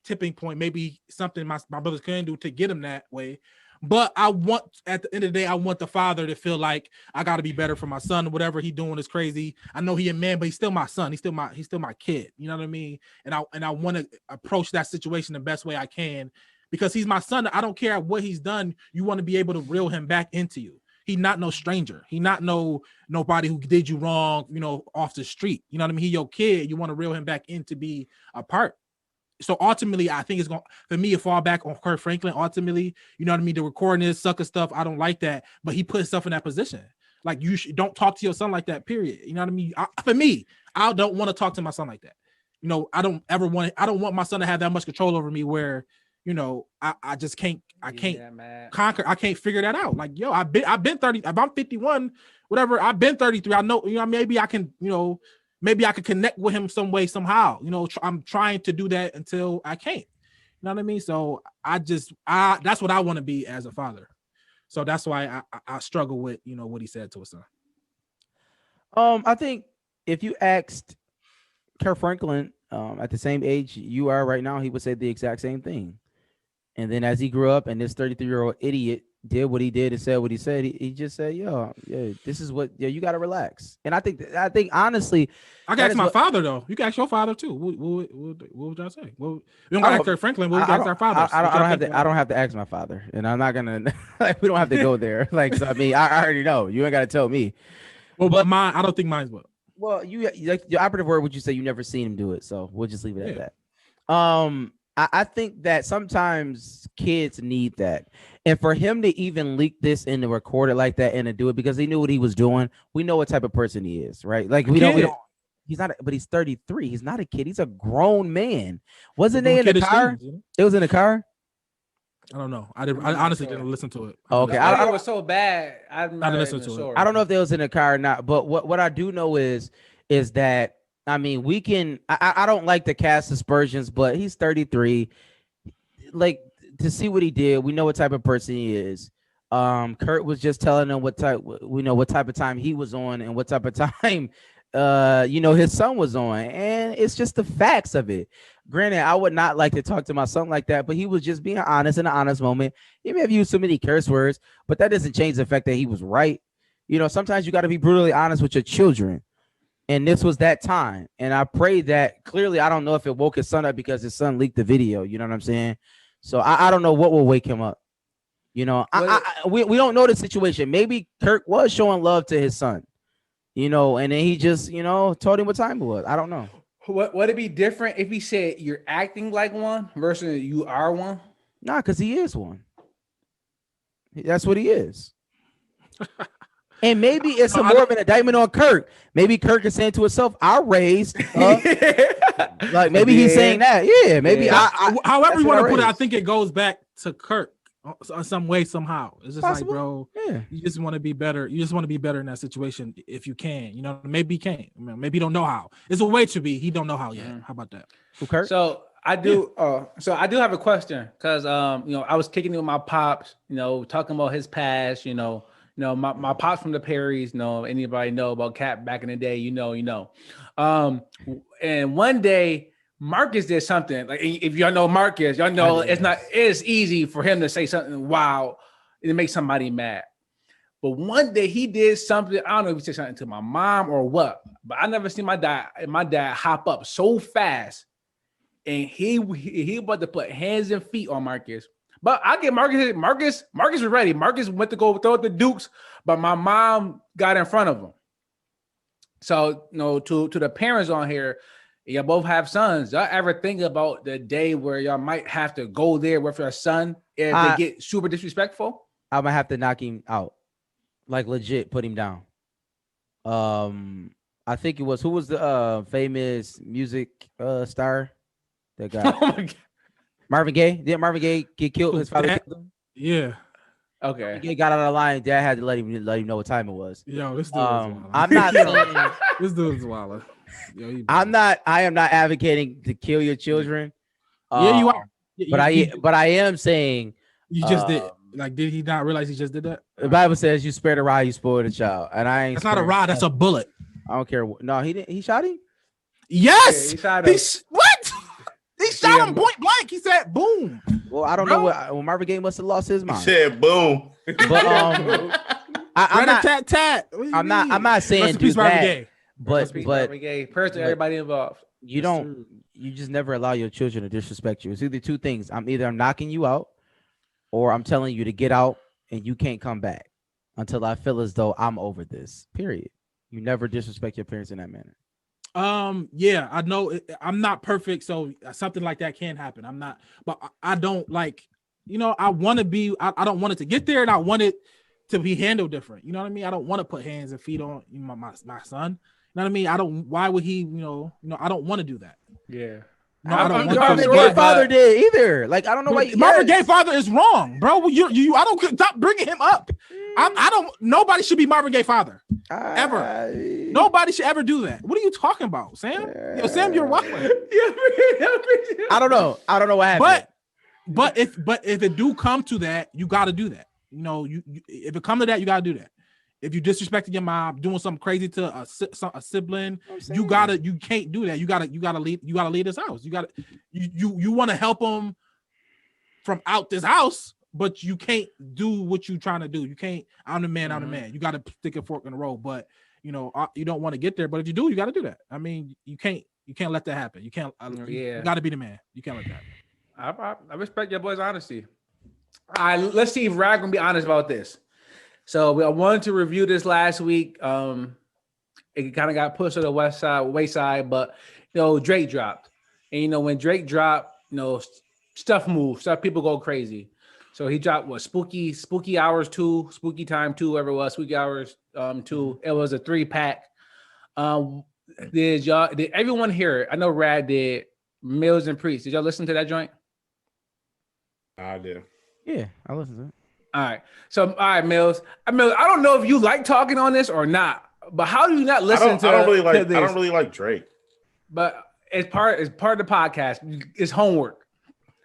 tipping point, maybe something my brothers couldn't do to get them that way. But I want, at the end of the day, I want the father to feel like I got to be better for my son. Whatever he doing is crazy. I know he a man, but he's still my son. He's still my kid. You know what I mean? And I want to approach that situation the best way I can because he's my son. I don't care what he's done. You want to be able to reel him back into you. He not no stranger. He not nobody who did you wrong, off the street. You know what I mean? He your kid. You want to reel him back in to be a part. So ultimately, I think it's going for me to fall back on Kirk Franklin. Ultimately, you know what I mean? The recording this sucker stuff, I don't like that. But he put himself in that position. Like don't talk to your son like that. Period. You know what I mean? For me, I don't want to talk to my son like that. I don't want my son to have that much control over me where, I just can't. I can't conquer. I can't figure that out. Like, I've been 30. If I'm 51, whatever. I've been 33. I know. Maybe I can. Maybe I could connect with him some way, somehow. I'm trying to do that until I can't. You know what I mean? So that's what I want to be as a father. So that's why I struggle with, what he said to his son. I think if you asked Kirk Franklin at the same age you are right now, he would say the exact same thing. And then as he grew up and this 33-year-old idiot did what he did and said what he said, he just said, yeah, this is what, you got to relax. And I think honestly, I can ask my father though. You can ask your father too. What would y'all say? We don't ask Kirk Franklin. What we ask our fathers? I don't have to ask my father, and I'm not gonna. We don't have to go there. So, I mean, I already know. You ain't got to tell me. Well, but mine, I don't think mine's will. Well, like your operative word would you say you never seen him do it, so we'll just leave it at that. I think that sometimes kids need that, and for him to even leak this and to record it like that and to do it because he knew what he was doing. We know what type of person he is, right? Like we don't. He's not, but he's 33. He's not a kid. He's a grown man. Wasn't they in the car? It was in the car. I don't know. I honestly didn't listen to it. Okay, I was so bad. I didn't listen to it. I don't know if they was in the car or not. But what I do know is that I mean we can. I don't like to cast aspersions, but he's 33. Like to see what he did, we know what type of person he is. Kurt was just telling them what type of time he was on and what type of time his son was on, and it's just the facts of it. Granted, I would not like to talk to my son like that, but he was just being honest in an honest moment. He may have used so many curse words, but that doesn't change the fact that he was right. Sometimes you got to be brutally honest with your children, and this was that time. And I pray that clearly, I don't know if it woke his son up because his son leaked the video. You know what I'm saying? So I don't know what will wake him up. We don't know the situation. Maybe Kirk was showing love to his son. And then he just, told him what time it was. I don't know. Would it be different if he said you're acting like one versus you are one? Nah, because he is one. That's what he is. And maybe it's more of an indictment on Kirk. Maybe Kirk is saying to himself, I raised. Like maybe he's saying that. Yeah, maybe. However you want to put it, I think it goes back to Kirk. Some way, somehow. It's just possible. Like, bro, you just want to be better. You just want to be better in that situation if you can. Maybe he can't. Maybe he don't know how. It's a way to be. He don't know how yet. How about that? Okay. So I do. So I do have a question because I was kicking it with my pops. Talking about his past. My pops from the Perrys. Anybody know about Cap back in the day? And one day. Marcus did something like if y'all know Marcus, y'all know it's easy for him to say something wild and make somebody mad. But one day he did something. I don't know if he said something to my mom or what, but I never seen my dad hop up so fast, and he about to put hands and feet on Marcus. But I get Marcus. Marcus was ready. Marcus went to go throw at the Dukes, but my mom got in front of him. So to the parents on here. Y'all both have sons. Y'all ever think about the day where y'all might have to go there with your son if they get super disrespectful? I'm gonna have to knock him out, like legit, put him down. I think it was who was the famous music star that guy? Oh my God. Marvin Gaye. Didn't Marvin Gaye get killed? His father killed him. Yeah. Okay. He got out of the line. Dad had to let him know what time it was. Yo, this dude is wild. I'm not saying this dude is wild. I am not advocating to kill your children. Yeah, you are. But I am saying you just did. Like, did he not realize he just did that? The Bible says you spare the rod, you spoil the child. And I ain't. That's not a rod. That's a bullet. I don't care. No, he didn't. He shot him. Yes. Yeah, he shot him. What? He shot him point blank. He said, "Boom." Well, I don't know what Marvin Gaye must have lost his mind. He said, "Boom." But I'm not saying do that. But prayers to everybody involved. You just never allow your children to disrespect you. It's either two things. I'm knocking you out, or I'm telling you to get out and you can't come back until I feel as though I'm over this. Period. You never disrespect your parents in that manner. Yeah, I know I'm not perfect, so something like that can happen. I'm not, but I don't like, I want to be, I don't want it to get there, and I want it to be handled different. You know what I mean? I don't want to put hands and feet on my son. You know what I mean? Why would he, I don't want to do that. Yeah. No, I don't want Marvin Gaye's father did either. Like, I don't know why. Marvin Gaye's father is wrong, bro. I don't stop bringing him up. I don't. Nobody should be Marvin Gaye's father ever. Nobody should ever do that. What are you talking about, Sam? Yo, Sam, you're wild. I don't know. I don't know what happened. But if it do come to that, you got to do that. If it come to that, you got to do that. If you disrespecting your mom, doing something crazy to a sibling, you can't do that. You gotta leave this house. You want to help them from out this house, but you can't do what you trying to do. You can't. I'm the man. I'm the man. You got to stick a fork in the road. But you don't want to get there. But if you do, you got to do that. I mean, you can't let that happen. You can't. You got to be the man. You can't let that happen. I respect your boy's honesty. All right, let's see if Rag gonna be honest about this. So I wanted to review this last week. It kind of got pushed to the wayside, but Drake dropped, and when Drake dropped, stuff moves, stuff people go crazy. So he dropped Spooky Hours 2, Spooky Time 2, whatever it was, Spooky Hours 2. It was a 3-pack. Did everyone hear it? I know Rad did. Mills and Priest. Did y'all listen to that joint? I did. Yeah, I listened to it. All right. So, all right, Mills. I don't know if you like talking on this or not, but how do you not listen to? I don't really like Drake. But it's part of the podcast. It's homework.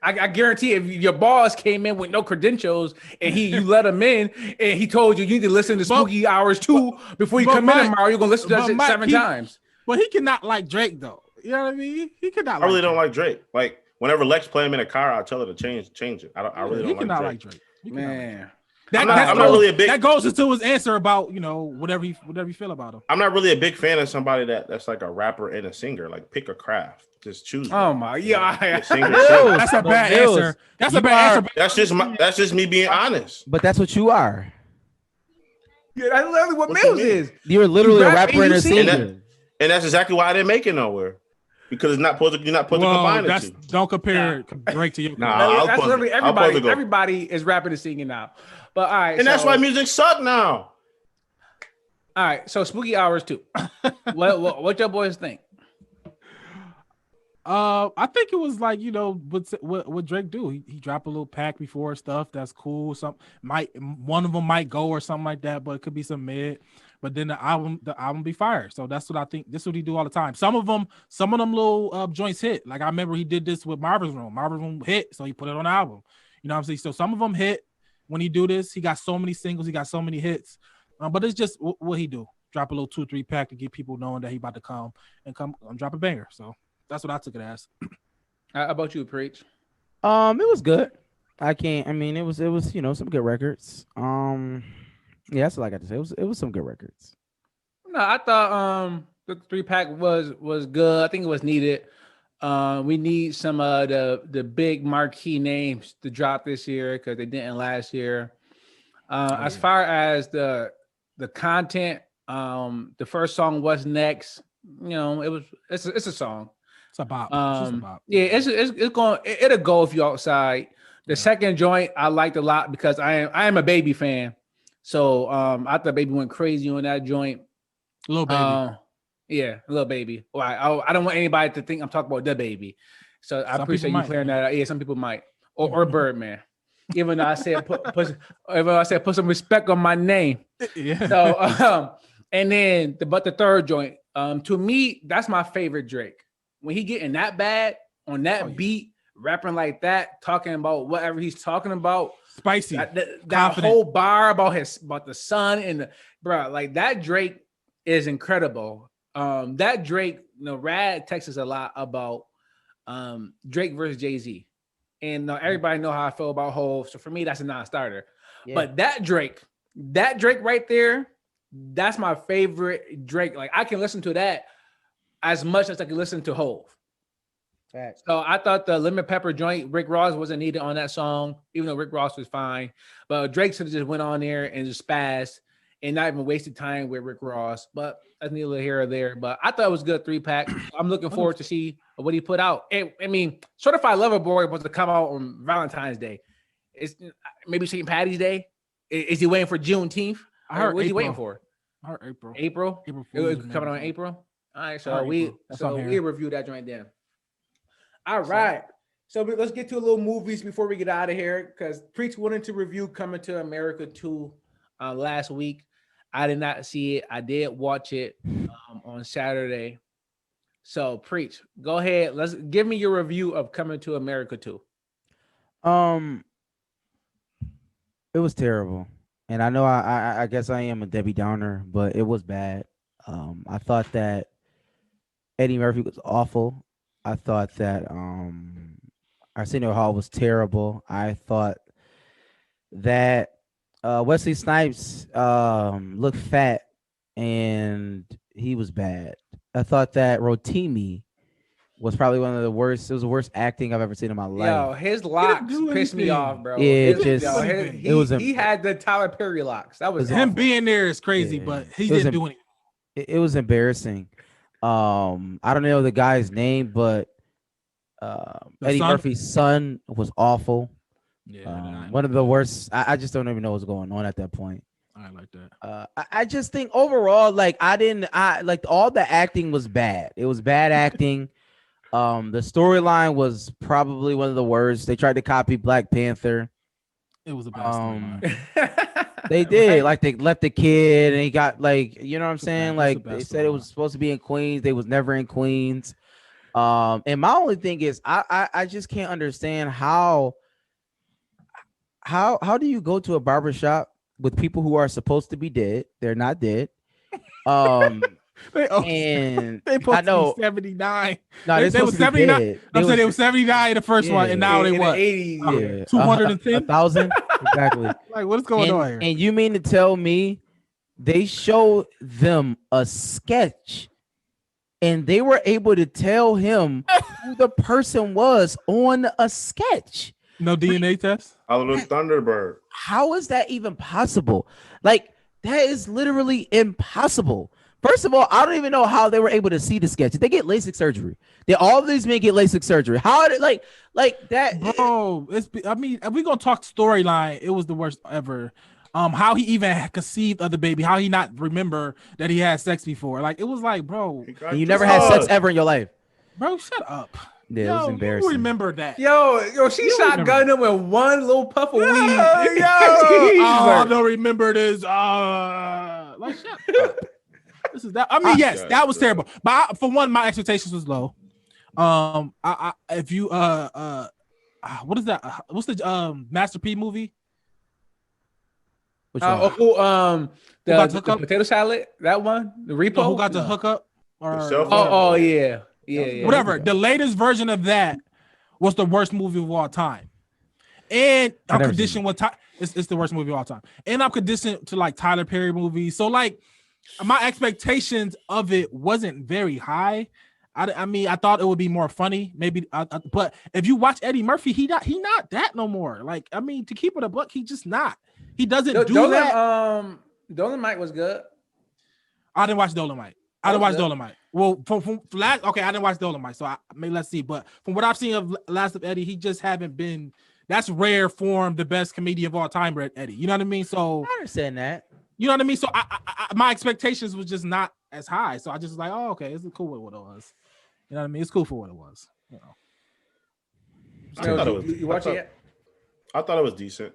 I guarantee if your boss came in with no credentials and you let him in and he told you need to listen to Spooky Hours 2 before you come in tomorrow, you're gonna listen to that shit 7 times. But he cannot like Drake though. You know what I mean? He cannot. I really don't like Drake. Like whenever Lex play him in a car, I tell her to change it. I really don't like Drake. Man. I'm not really a big. That goes into his answer about whatever you feel about him. I'm not really a big fan of somebody that's like a rapper and a singer. Like pick a craft, just choose. Oh my, That's a bad answer. That's a bad answer. That's just me being honest. But that's what you are. Yeah, that's literally what Mills is. You're literally a rapper and a singer. And that's exactly why I didn't make it nowhere. Because it's not supposed to. You're not supposed to combine the two. Don't compare Drake to you. That's literally everybody. Everybody is rapping and singing now. But all right, and that's why music suck now. All right, so Spooky Hours 2. What your boys think? I think it was like what Drake do. He dropped a little pack before stuff that's cool. One of them might go or something like that, but it could be some mid. But then the album be fire. So that's what I think. This is what he do all the time. Some of them little joints hit. Like I remember he did this with Marvin's Room. Marvin's Room hit, so he put it on the album. You know what I'm saying? So some of them hit when he do this. He got so many singles. He got so many hits. But it's just what he do. Drop a little 2-3 pack to get people knowing that he about to come and drop a banger. So that's what I took it as. How about you, Preach? It was good. It was some good records. Yeah, that's all I got to say. It was some good records. No, I thought the 3-pack was good. I think it was needed. We need some of the big marquee names to drop this year because they didn't last year. As far as the content, the first song was Next. It's a song. It's a bop. Yeah, it's going. It'll go if you outside. The second joint I liked a lot because I am a Baby fan. So I thought Baby went crazy on that joint. Little Baby. Yeah, Little Baby. Well, I don't want anybody to think I'm talking about the Baby. So I appreciate you clearing that out. Yeah, some people might. Or Birdman. Even though I said put some respect on my name. Yeah. So and then the third joint. To me, that's my favorite Drake. When he getting that bad on that beat, rapping like that, talking about whatever he's talking about. Spicy. That whole bar about the sun and like that Drake is incredible. That Drake, Rad texts us a lot about Drake versus Jay-Z. And everybody know how I feel about Hov. So for me, that's a non-starter. Yeah. But that Drake right there, that's my favorite Drake. Like I can listen to that as much as I can listen to Hov. Facts. So I thought the Lemon Pepper joint, Rick Ross wasn't needed on that song, even though Rick Ross was fine. But Drake should have just went on there and just spazzed and not even wasted time with Rick Ross. But that's neither here or there. But I thought it was a good 3-pack. I'm looking forward to see what he put out. Certified Lover Boy was to come out on Valentine's Day. It's maybe St. Patty's Day. Is he waiting for Juneteenth? What is he waiting for? I heard April. April? It was coming on April? All right, so we review that joint then. All right. So let's get to a little movies before we get out of here because Preach wanted to review Coming to America 2 last week. I did not see it. I did watch it on Saturday. So Preach, go ahead. Let's give me your review of Coming to America 2. It was terrible. and I know I guess I am a Debbie Downer, but it was bad. I thought that Eddie Murphy was awful. I thought that Arsenio Hall was terrible. I thought that Wesley Snipes looked fat and he was bad. I thought that Rotimi was probably one of the worst. It was the worst acting I've ever seen in my life. Yo, his locks pissed me off, bro. Yeah, He had the Tyler Perry locks. That was him awful. being there is crazy, but he didn't do anything. It was embarrassing. I don't know the guy's name, but Eddie Murphy's son was awful. Yeah, one of the worst. I just don't even know what's going on at that point. I like that. I just think overall, like all the acting was bad. It was bad acting. The storyline was probably one of the worst. They tried to copy Black Panther. It was a bad storyline. They did. Like they left the kid and he got like, you know what I'm saying? Like they said it was supposed to be in Queens. They was never in Queens. And my only thing is I just can't understand how do you go to a barbershop with people who are supposed to be dead? They're not dead. And they I know 79. No, they were 79. I'm saying they were 79 in the first one, and now they what? 80, 210, 1,000. Exactly. Like what's going on here? And you mean to tell me they showed them a sketch, and they were able to tell him who the person was on a sketch? No DNA test. A little Thunderbird. How is that even possible? Like that is literally impossible. First of all, I don't even know how they were able to see the sketch. Did they get LASIK surgery? Did all of these men get LASIK surgery? How did like that? Bro, I mean, if we gonna talk storyline, it was the worst ever. How he even conceived of the baby, how he not remember that he had sex before. Like it was like, bro, you never had sex ever in your life. Bro, shut up. Yeah, it was embarrassing. You remember that? Yo, she shotgunned him with one little puff of weed. I don't remember this. Like shut up. This is that. I mean, yes, that was terrible. But for one, my expectations was low. If you what is that? What's the Master P movie? Which one? The potato salad. That one, the repo. Who got the hookup? Yeah. Whatever. The latest version of that was the worst movie of all time. And I'm conditioned with it's the worst movie of all time. And I'm conditioned to like Tyler Perry movies. So like my expectations of it wasn't very high. I mean, I thought it would be more funny, maybe. But if you watch Eddie Murphy, he not that no more. Like, I mean, to keep it a buck, he just not. He doesn't do that. Dolomite was good. I didn't watch Dolomite. Well, from last, okay, I didn't watch Dolomite, so let's see. But from what I've seen of Last of Eddie, he just haven't been. That's rare form, the best comedian of all time, Eddie. You know what I mean? So I understand that. You know what I mean? So my expectations was just not as high. So I just was like, oh, okay, it's cool with what it was. You know what I mean? It's cool for what it was. You know. I thought it was decent.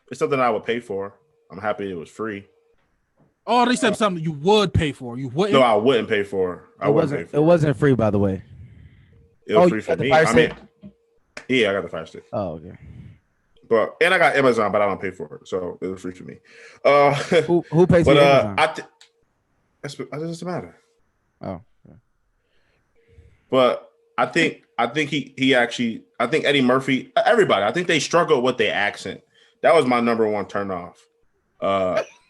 It's something I would pay for. I'm happy it was free. Oh, they said something you would pay for. You wouldn't? No, I wouldn't pay for. It wasn't free, by the way. It was free for me. I mean, yeah, I got the Fire Stick. Oh, okay. And I got Amazon, but I don't pay for it, so it was free for me. Who pays for Amazon? That doesn't matter. Oh. Okay. But I think he actually. I think Eddie Murphy. Everybody. I think they struggle with their accent. That was my number one turnoff.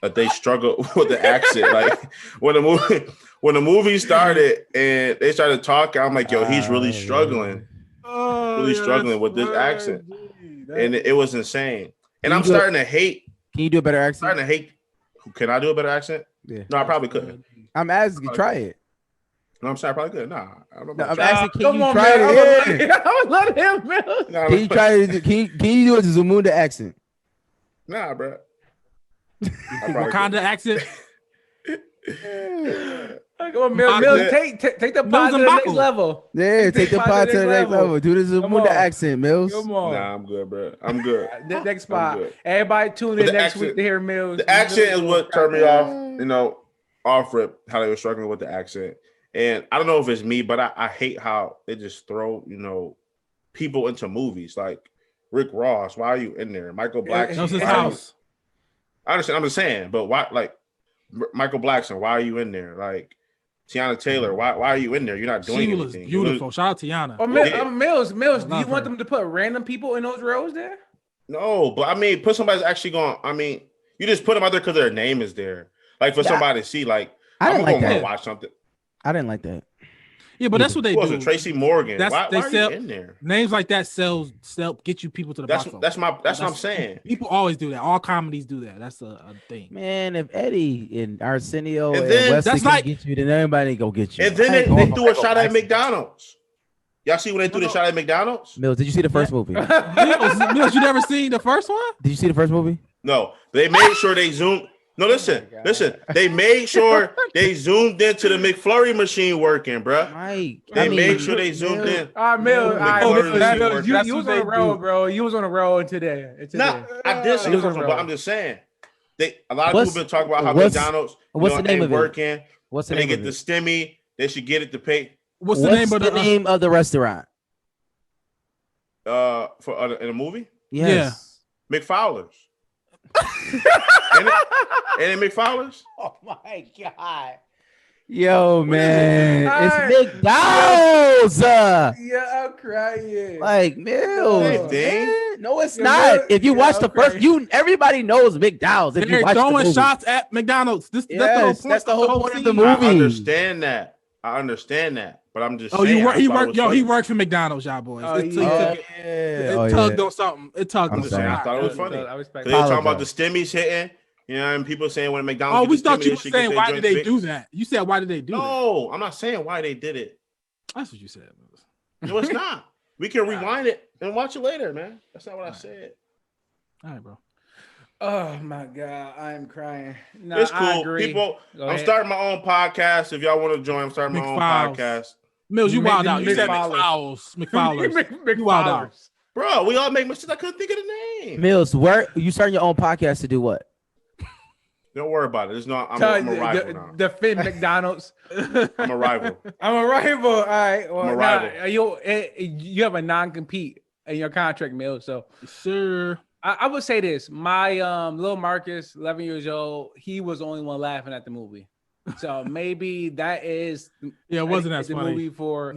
That they struggle with the accent. Like when the movie started and they started talking, I'm like, yo, he's really struggling. Struggling with this accent. And it was insane. And I'm starting to hate. Can you do a better accent? Starting to hate. Can I do a better accent? Yeah. No, I probably couldn't. I'm asking you, try it. No, I'm sorry, I probably could. Nah, I don't know. I'm asking, can you try it? I would let him, man. Can you try it? Can you do a Zamunda accent? Nah, bro. Wakanda accent. Come on, Mills, take the pod to the next level. Yeah, take the pod to the next level. Do the Zamunda accent, Mills. Come on. Nah, I'm good, bro. I'm good. Next spot. Everybody tune in next week to hear Mills. The accent is what turned me off, off rip, how they were struggling with the accent. And I don't know if it's me, but I hate how they just throw, people into movies. Like Rick Ross, why are you in there? Michael Black. That was his house. I understand. I'm just saying, but why? Like Michael Blackson, why are you in there? Like Tiana Taylor, why are you in there? You're not doing She anything. was beautiful. Shout out to Tiana. Or Mills, do you want them to put random people in those roles there? No, but I mean, put somebody's actually going. I mean, you just put them out there because their name is there, like for somebody to see. Like I'm gonna watch something. I didn't like that. Yeah, but that's what they do. Tracy Morgan. Why are you in there? Names like that sell get you people to the box office. That's what I'm saying. People always do that. All comedies do that. That's a thing. Man, if Eddie and Arsenio and Wesley can get you, then everybody go get you. And then they threw a shot at McDonald's. Y'all see when they threw the shot at McDonald's? Mills, did you see the first movie? Mills, you never seen the first one? Did you see the first movie? No, they made sure they zoomed. No, listen. They made sure they zoomed into the McFlurry machine working, bro. They made sure they zoomed in. Mills, you was on a roll, bro. You was on a roll today. Nah, I did see the first one, but I'm just saying. A lot of people been talking about how McDonald's the name of working. What's the name? They get the stimmy. They should get it to pay. What's the name of the restaurant? In a movie? Yes. Yeah. McFowler's. Ain't it McFowler's? Oh my God. Yo, man. It's McDonald's. Yeah, I'm crying. Like, Mills. No, it's not. Mills, if you watch the first, everybody knows McDonald's. If they're you watch throwing shots at McDonald's. That's the whole point of the movie. I understand that. But I'm just saying. He worked for McDonald's, y'all boys. It tugged on something. It tugged on something. I thought it was funny. They were talking about the stimmies hitting. You know, and people saying when McDonald's. Oh, we thought you were saying why did they do that? You said why did they do that? No, I'm not saying why they did it. That's what you said. No, it's not. We can rewind it and watch it later, man. That's not what I said. All right, bro. Oh my God, I am crying. No, it's cool. People, I'm starting my own podcast. If y'all want to join, I'm starting my own podcast. Mills, you wild out. You said McFowler's. You wild out. Bro, we all make mistakes. I couldn't think of the name. Mills, where you starting your own podcast to do what? Don't worry about it. It's not. I'm a rival now. Defend McDonald's. I'm a rival. I'm a rival. All right. Well, I'm a rival. You have a non-compete in your contract, Mills. So sure. I would say this. My little Marcus, 11 years old, he was the only one laughing at the movie. So maybe that is it wasn't as the funny. Movie for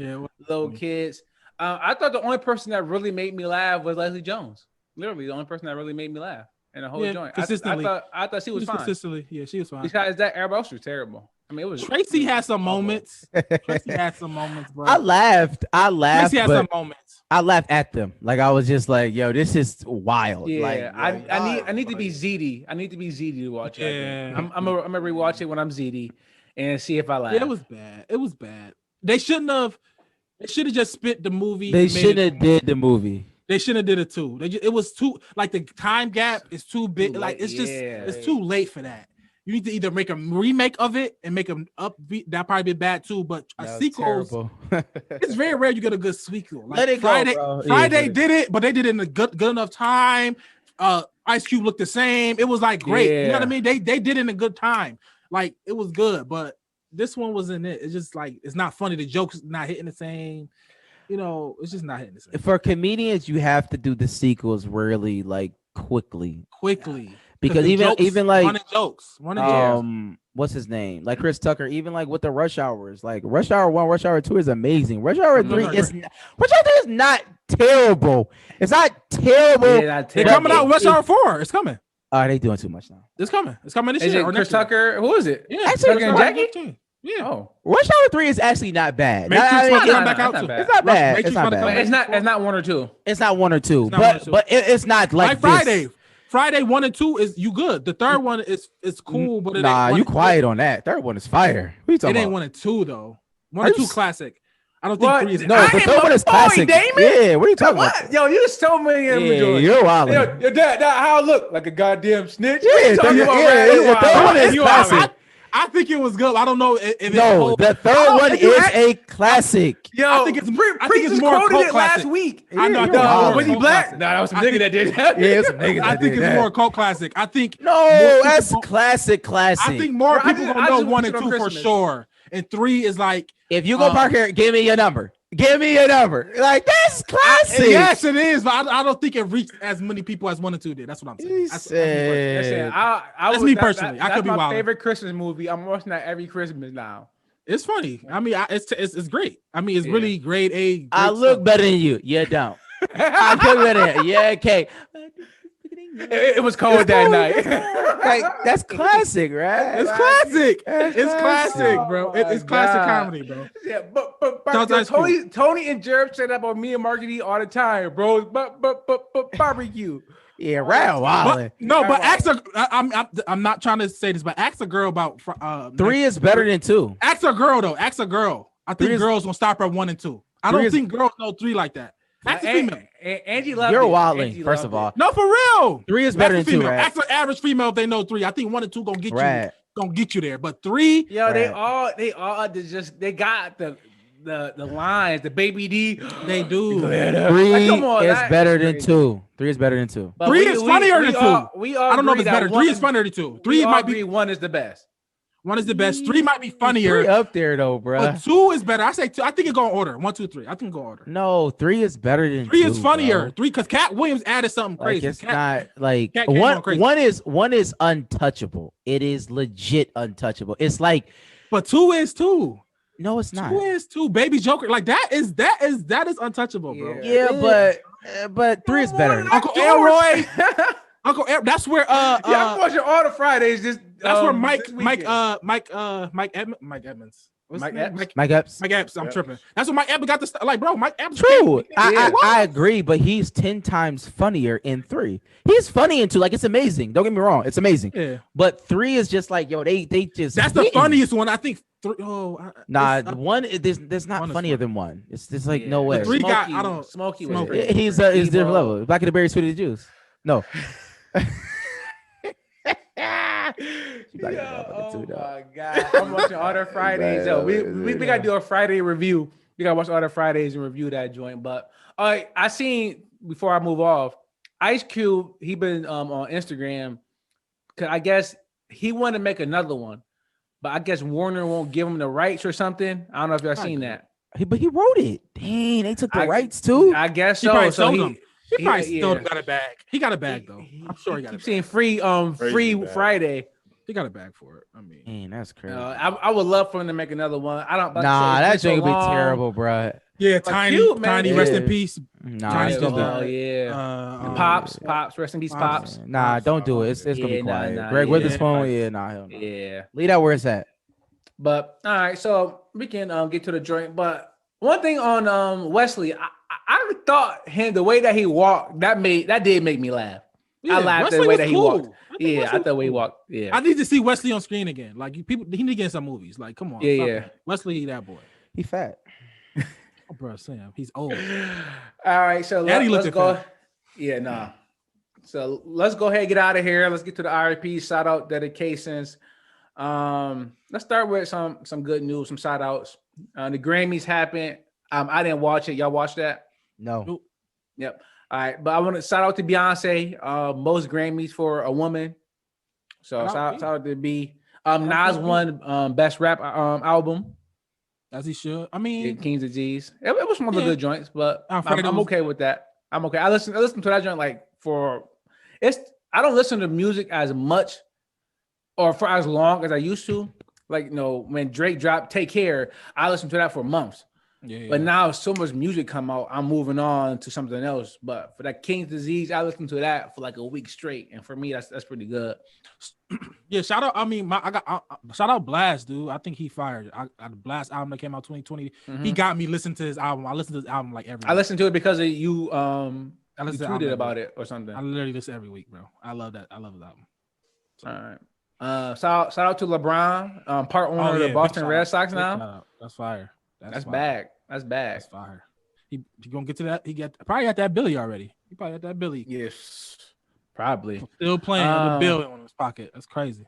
little kids. I thought the only person that really made me laugh was Leslie Jones. Literally, the only person that really made me laugh in the whole joint. Consistently. I thought she was fine. Consistently, she was fine. Besides that, everybody else was terrible. I mean, it was Tracy had some moments. Tracy had some moments, bro. I laughed. Tracy had some moments. I laughed at them. Like I was just like, "Yo, this is wild." Yeah, like, I need to be ZD. I need to be ZD to watch it. Yeah. I'm gonna rewatch it when I'm ZD and see if I laugh. Yeah, it was bad. They shouldn't have. They should have just spit the movie. They shouldn't have did the movie. They shouldn't have did it too. It was too like the time gap is too big. Like it's just it's too late for that. You need to either make a remake of it and make them upbeat. That'd probably be bad too. But a sequel, it's very rare you get a good sequel. Like Let it Friday, go, bro. Friday did it, but they did it in a good enough time. Ice Cube looked the same. It was like great. You know what I mean? They did it in a good time. Like it was good, but this one wasn't it. It's just like it's not funny. The jokes not hitting the same. You know, it's just not hitting the same. For comedians, you have to do the sequels really like quickly. Because even like running jokes. What's his name? Like Chris Tucker, even like with the Rush Hours, like Rush Hour 1, Rush Hour 2 is amazing. Rush Hour 3 is not terrible. It's not terrible. Yeah, they're coming out Rush Hour 4. It's coming. They doing too much now. It's coming this year. Or Chris Tucker? Who is it? Yeah, Tucker and Jackie? Yeah. Oh. Rush Hour 3 is actually not bad. It's not bad. It's not bad. It's not 1 or 2. It's not 1 or 2. But it's not like Friday. Friday 1 and 2 is you good. The third one is cool, but it ain't you quiet on that. Third one is fire. What are you talking about? It ain't 1 and 2 though. 1 and 2 classic. I don't think 3 is. No, but third one is classic. Damon? Yeah, what are you talking about? Yo, you just told me. You're wild. Your dad, how I look like a goddamn snitch. Yeah, the third one is classic. I think it was good. I don't know if the third one is a classic. Yo, I think it's more quoted it classic. last week. I know. Was he black? No, that was some nigga that did that. Yeah, it's some nigga. I think it's more cult classic. I think that's classic. I think more people gonna know 1 and 2 for sure. And 3 is like if you go park here, give me your number. Give me a number. Like that's classic. Yes, it is, but I don't think it reached as many people as 1 and 2 did. That's what I'm saying. That's me personally. I could be my wild. favorite Christmas movie. I'm watching that every Christmas now. It's funny. I mean, it's great. I mean, it's really grade A. Great I look stuff. better than you. You don't. I look better than you. Yeah, okay. It was cold that night. Like that's classic, right? It's classic. That's It's classic, Oh bro. my It's classic God. comedy, bro. Yeah, but Sounds ice cream. Tony and Jerb said that about me and Marky all the time, bro. But barbecue. Yeah, right. But, no, but ask a. I'm not trying to say this, but ask a girl about 3 is better than 2. Ask a girl though. Ask a girl. I think 3 is- girls gonna stop at 1 and 2. I 3 don't is- think girls know 3 like that. Ask a female. Angie loved You're it. wilding, Angie first loved of all. it. No, for real. 3 is better Ask than a 2, female. right? Ask an average female if they know 3. I think 1 and 2 gonna get Right. you there. But 3, Yo, they Right. all they got the lines, the baby D. they do. 3 Like, come on, is that's better than crazy. 2. 3 is better than 2. But 3 is funnier than 2. We all I don't know if agree it's better. that 3 is funnier than 2. 3 might be 1 is the best. 1 is the best. 3 might be funnier. 3 up there though, bro. But 2 is better. I say 2. I think it go in order. 1, 2, 3. I think it go in order. No, 3 is better than 3 2, is funnier. bro. 3 because Cat Williams added something Like crazy. it's Cat- not like Cat came on crazy. one is untouchable. It is legit untouchable. It's like but 2 is 2. no, it's not. 2 is 2. Baby Joker. Like that is untouchable, bro. Yeah. But 3 is better. Uncle Elroy. Uncle El, that's where Yeah, I'm watching all the Fridays. Just that's where this weekend. Mike Edmonds. What's Mike his name? Epps? Mike Epps. Mike Epps. I'm tripping. That's what Mike Epps got the like, bro. Mike Epps. True. Yeah. I agree, but he's 10 times funnier in 3. He's funny in 2. Like it's amazing. Don't get me wrong. It's amazing. Yeah. But 3 is just like, yo, they just That's the hitting. funniest one. I think 3. Nah, it's- 1 there's not 1 is funnier funny. than 1. It's just like Yeah. no way. The 3 got Smokey- I don't Smokey was Smokey. crazy. He's Emo. different level. Black of the berry, sweet of the juice. No. Oh my God. I'm watching all the Fridays. Yo, we gotta do a Friday review. We gotta watch all the Fridays and review that joint. But all right, I seen before I move off, Ice Cube, he been on Instagram because I guess he wanted to make another one, but I guess Warner won't give him the rights or something. I don't know if y'all seen that. But he wrote it. Dang, they took the rights too. I guess He so. probably So sold them. He probably still yeah. got a bag. He got a bag though. I'm sure he got a Keep bag. seeing free free bag. Friday. He got a bag for it. I mean, Man, that's crazy. I would love for him to make another one. I don't. Nah, that it's been joint would be long. terrible, bro. yeah, But Tiny, cute, man. Tiny, rest in Yeah. peace. Nah, Tiny it's still just Oh there. yeah. Pops, rest in peace, Pops. Nah, don't do it. It's gonna be Yeah, nah, quiet. nah, Greg yeah. Witherspoon, yeah, nah, hell no. Yeah, Leave that where it's at. but all right, so we can get to the joint. But one thing on Wesley, I thought him the way that he walked that did make me laugh. Yeah, I laughed at the Wesley way was that he cool. walked. I think Yeah, Wesley I thought the was way he cool. walked. Yeah, I need to see Wesley on screen again. Like people, he need to get in some movies. Like, come on, Yeah, stop yeah. it. Wesley, that boy. He fat. Oh, bro, Sam, he's old. All right, so Daddy let's looked go. at Yeah, nah. So let's go ahead and get out of here. Let's get to the RIP shout out dedications. Let's start with some good news, some shout outs. The Grammys happened. I didn't watch it. Y'all watched that? No. Yep. All right, but I want to shout out to Beyonce. Most Grammys for a woman. So shout out to B. Nas won best rap album. As he should. I Yeah, mean, Kings of G's. It was one of the Yeah. good joints, but Alfredo I'm was- okay with that. I'm okay. I listen to that joint like I don't listen to music as much or for as long as I used to. Like, you know, when Drake dropped Take Care, I listened to that for months. yeah, But now so much music come out, I'm moving on to something else. But for that King's Disease, I listened to that for like a week straight. And for me, that's pretty good. yeah. Shout out. I mean, shout out Blast, dude. I think he fired. The Blast album that came out 2020. He got me listening to his album. I listen to his album like every. I listened to it because of you. I You listen to the tweeted album about every it or something. week. I literally listen every week, bro. I love that. I love his album. All right. Shout out to LeBron, part owner of the big Boston shout Red out. Sox Big now. shout out. That's fire. That's fire. bad. That's bad. That's fire. He gonna get to that. He probably got that Billy already. He probably got that Billy. Yes, probably. Still playing with the bill in his pocket. That's crazy.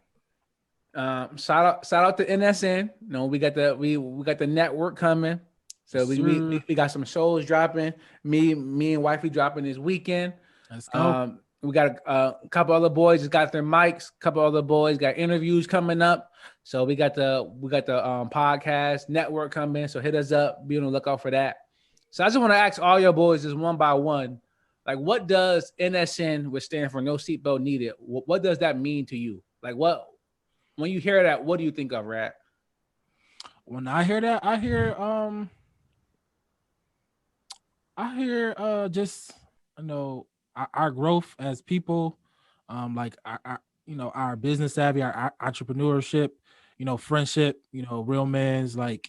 Shout out to NSN. You know, we got the network coming. So we got some shows dropping. Me and wifey dropping this weekend. Let's go. We got a couple other boys just got their mics. A couple other boys got interviews coming up. So we got the podcast network coming. So hit us up. Be on the lookout for that. So I just want to ask all your boys just one by one, like, what does NSN, which stands for no seatbelt needed, what does that mean to you? Like, what when you hear that, what do you think of, Rat? When I hear that, I hear just our growth as people, like our business savvy, our entrepreneurship, friendship, real men's like,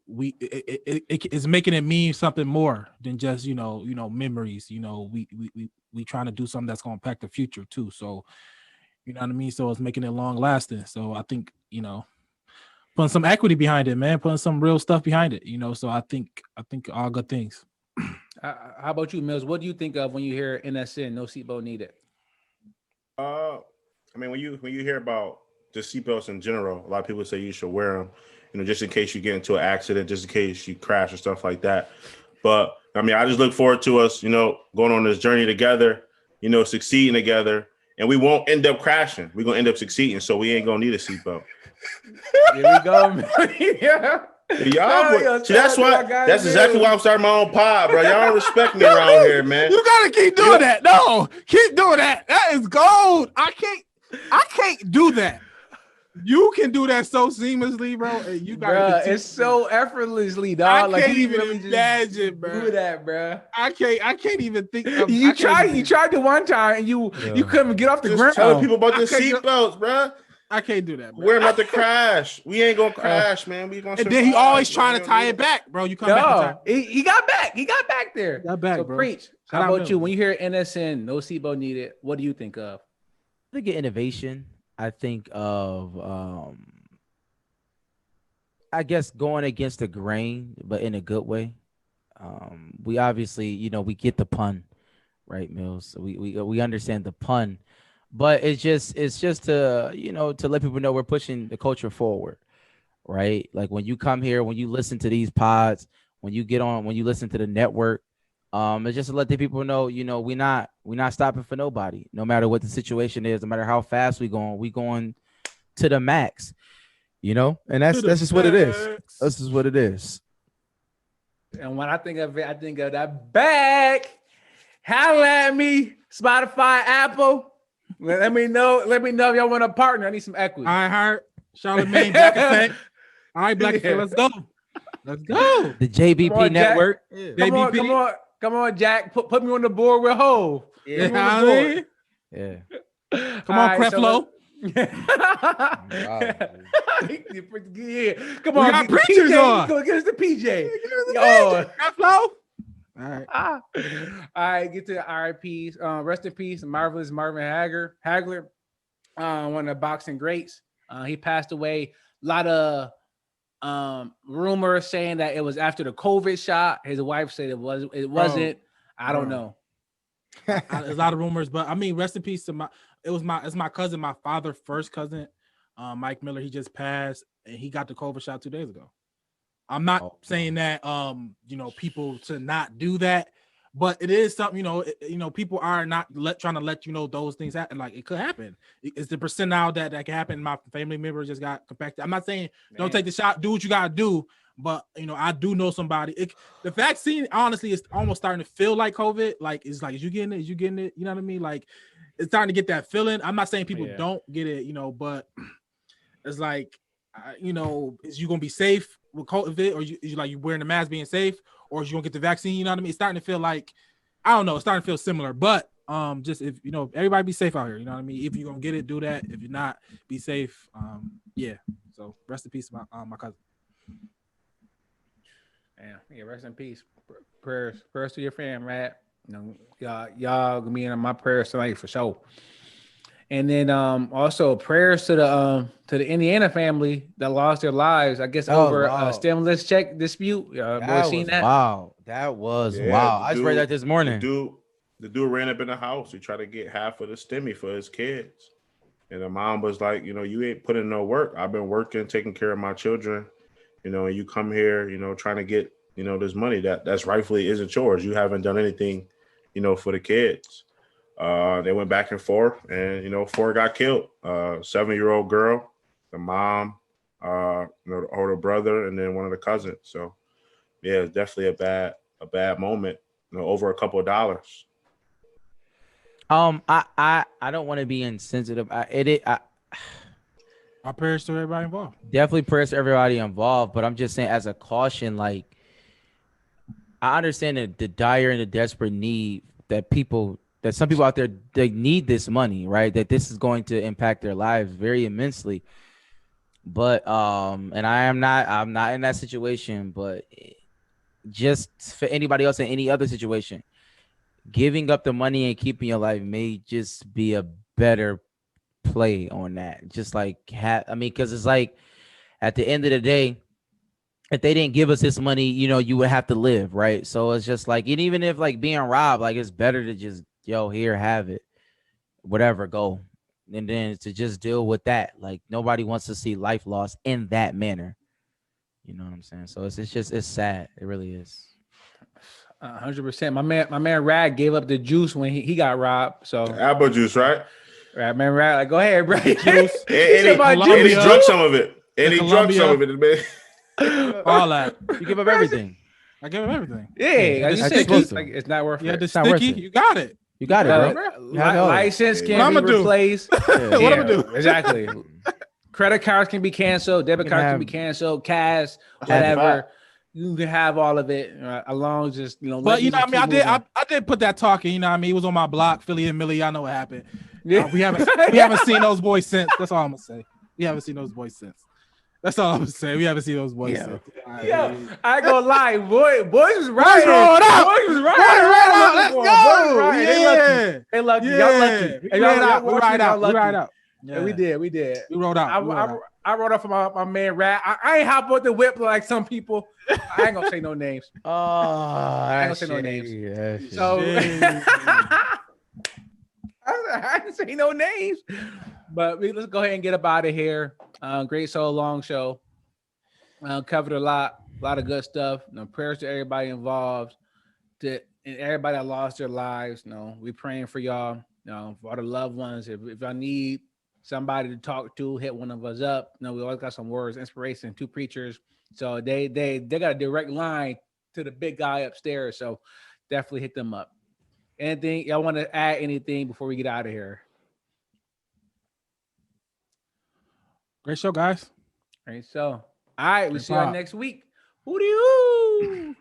it's making it mean something more than just memories. We trying to do something that's going to impact the future too. So you know what I mean. So it's making it long lasting. So I think putting some equity behind it, man, putting some real stuff behind it. So I think all good things. How about you, Mills? What do you think of when you hear NSN, no seatbelt needed? I mean, when you hear about the seatbelts in general, a lot of people say you should wear them, just in case you get into an accident, just in case you crash or stuff like that. But I mean, I just look forward to us, going on this journey together, succeeding together, and we won't end up crashing. We're gonna end up succeeding, so we ain't gonna need a seatbelt. Here we go, man. Yeah. See, that's exactly why I'm starting my own pod, bro. Y'all don't respect me around here, man. You gotta keep doing that. No, keep doing that. That is gold. I can't do that. You can do that so seamlessly, bro. You got it's so effortlessly, dog. I can't even imagine, bro. Do that, bro. I can't even think of You tried the one time and you couldn't get off the ground. Telling people about the seatbelts, bro. I can't do that, bro. We're about to crash. We ain't gonna crash, man. We gonna. And then he always trying to tie it back, bro. You come back. He got back. He got back there. Got back, so bro. Preach. How about you? When you hear NSN, no seatbelt needed, what do you think of? I think of innovation. I think of, I guess, going against the grain, but in a good way. We obviously, we get the pun, right, Mills? We understand the pun. But it's just to, to let people know we're pushing the culture forward, right? Like when you come here, when you listen to these pods, when you listen to the network, it's just to let the people know, we're not stopping for nobody, no matter what the situation is, no matter how fast we going to the max, and that's just what it is. This is what it is. And when I think of it, I think of that bag. Holla at me, Spotify, Apple. Let me know if y'all want a partner. I need some equity. All right, Hart. Charlamagne, Black Effect. All right, Black Effect, let's go. Let's go. The JBP network. Yeah. Come on, Jack. Put me on the board with Hov. Yeah. Come on, Creflo. Yeah. Come on, we got preachers on. Go get us the PJ. Creflo. All right. All right, get to the RIPs. Rest in peace, marvelous Marvin Hagler, one of the boxing greats. He passed away. A lot of rumors saying that it was after the COVID shot. His wife said it wasn't. I don't know. There's a lot of rumors, but I mean, rest in peace to it's my cousin, my father's first cousin, Mike Miller. He just passed, and he got the COVID shot 2 days ago. I'm not saying that people to not do that, but it is something, people are not trying to let those things happen. Like it could happen. It's the percent now that can happen. My family member just got compacted. I'm not saying don't take the shot, do what you gotta do, but I do know somebody. The vaccine honestly is almost starting to feel like COVID. Like it's like, is you getting it? You know what I mean? Like it's starting to get that feeling. I'm not saying people don't get it, but it's like, is you gonna be safe with COVID, or you wearing the mask being safe, or is you gonna get the vaccine? You know what I mean? It's starting to feel like, I don't know, it's starting to feel similar. But just if everybody be safe out here, you know what I mean? If you're gonna get it, do that. If you're not, be safe. So rest in peace, my cousin. Yeah, rest in peace. Prayers to your fam, right? Y'all gonna be in my prayers tonight for sure. And then also prayers to the Indiana family that lost their lives, I guess, over a stimulus check dispute. Seen that? Wow, that was wow. I just read that this morning. The dude ran up in the house. He tried to get half of the stimmy for his kids, and the mom was like, you ain't putting in no work. I've been working, taking care of my children, and you come here, trying to get this money that's rightfully isn't yours. You haven't done anything, for the kids. They went back and forth, and 4 got killed. 7-year-old girl, the mom, the older brother, and then one of the cousins. So, Yeah, it's definitely a bad moment. Over a couple of dollars. I don't want to be insensitive. I Our prayers to everybody involved. definitely prayers to everybody involved, but I'm just saying as a caution, like I understand the dire and the desperate need that some people out there, they need this money, right? That this is going to impact their lives very immensely. But and I'm not in that situation, but just for anybody else in any other situation, giving up the money and keeping your life may just be a better play on that. Just like because it's like at the end of the day, if they didn't give us this money, you would have to live, right? So it's just like, and even if like being robbed, like it's better to just here, have it, whatever, go, and then to just deal with that. Like nobody wants to see life lost in that manner. You know what I'm saying? So it's sad. It really is. 100%. My man Rag gave up the juice when he got robbed. So Apple juice, right? Right, man, Rag, like go ahead, bro. Juice. And he drunk some of it. And he drunk some of it, man. All that. You give up everything. I give him everything. Yeah, That's like, it's not worth Yeah, it. the It's not worth sticky. it. You got it. You got it, bro. License What can I'ma be do? replaced. What I'm gonna do? Exactly. Credit cards can be canceled. Debit cards can be canceled. Cash, whatever. You can have all of it as long as just But you know what I mean? I did put that talking. You know what I mean? It was on my block, Philly and Millie. Y'all know what happened. Yeah. We haven't seen those boys since. That's all I'm gonna say. We haven't seen those boys since. That's all I'm gonna say. We haven't seen those boys since. Yo, I ain't gonna lie, boys was right. rolling out. Boys was right. Let's go. Right. Yeah. They lucky. Yeah. Y'all lucky. We ride out. Yeah, we did. We rode out. I rode off for my man Rat. I ain't hop on the whip like some people. I ain't gonna say no names. Oh, I ain't gonna say no names. So I didn't say no names. But let's go ahead and get up out of here. Great so long show. Covered a lot of good stuff. Prayers to everybody involved, and everybody that lost their lives. We praying for y'all. For all the loved ones. If y'all need somebody to talk to, hit one of us up. We always got some words, inspiration, 2 preachers. So they got a direct line to the big guy upstairs. So definitely hit them up. Anything y'all want to add? Anything before we get out of here? Great show, guys. All right, so all right, we'll see y'all next week. Hoo-dee-hoo!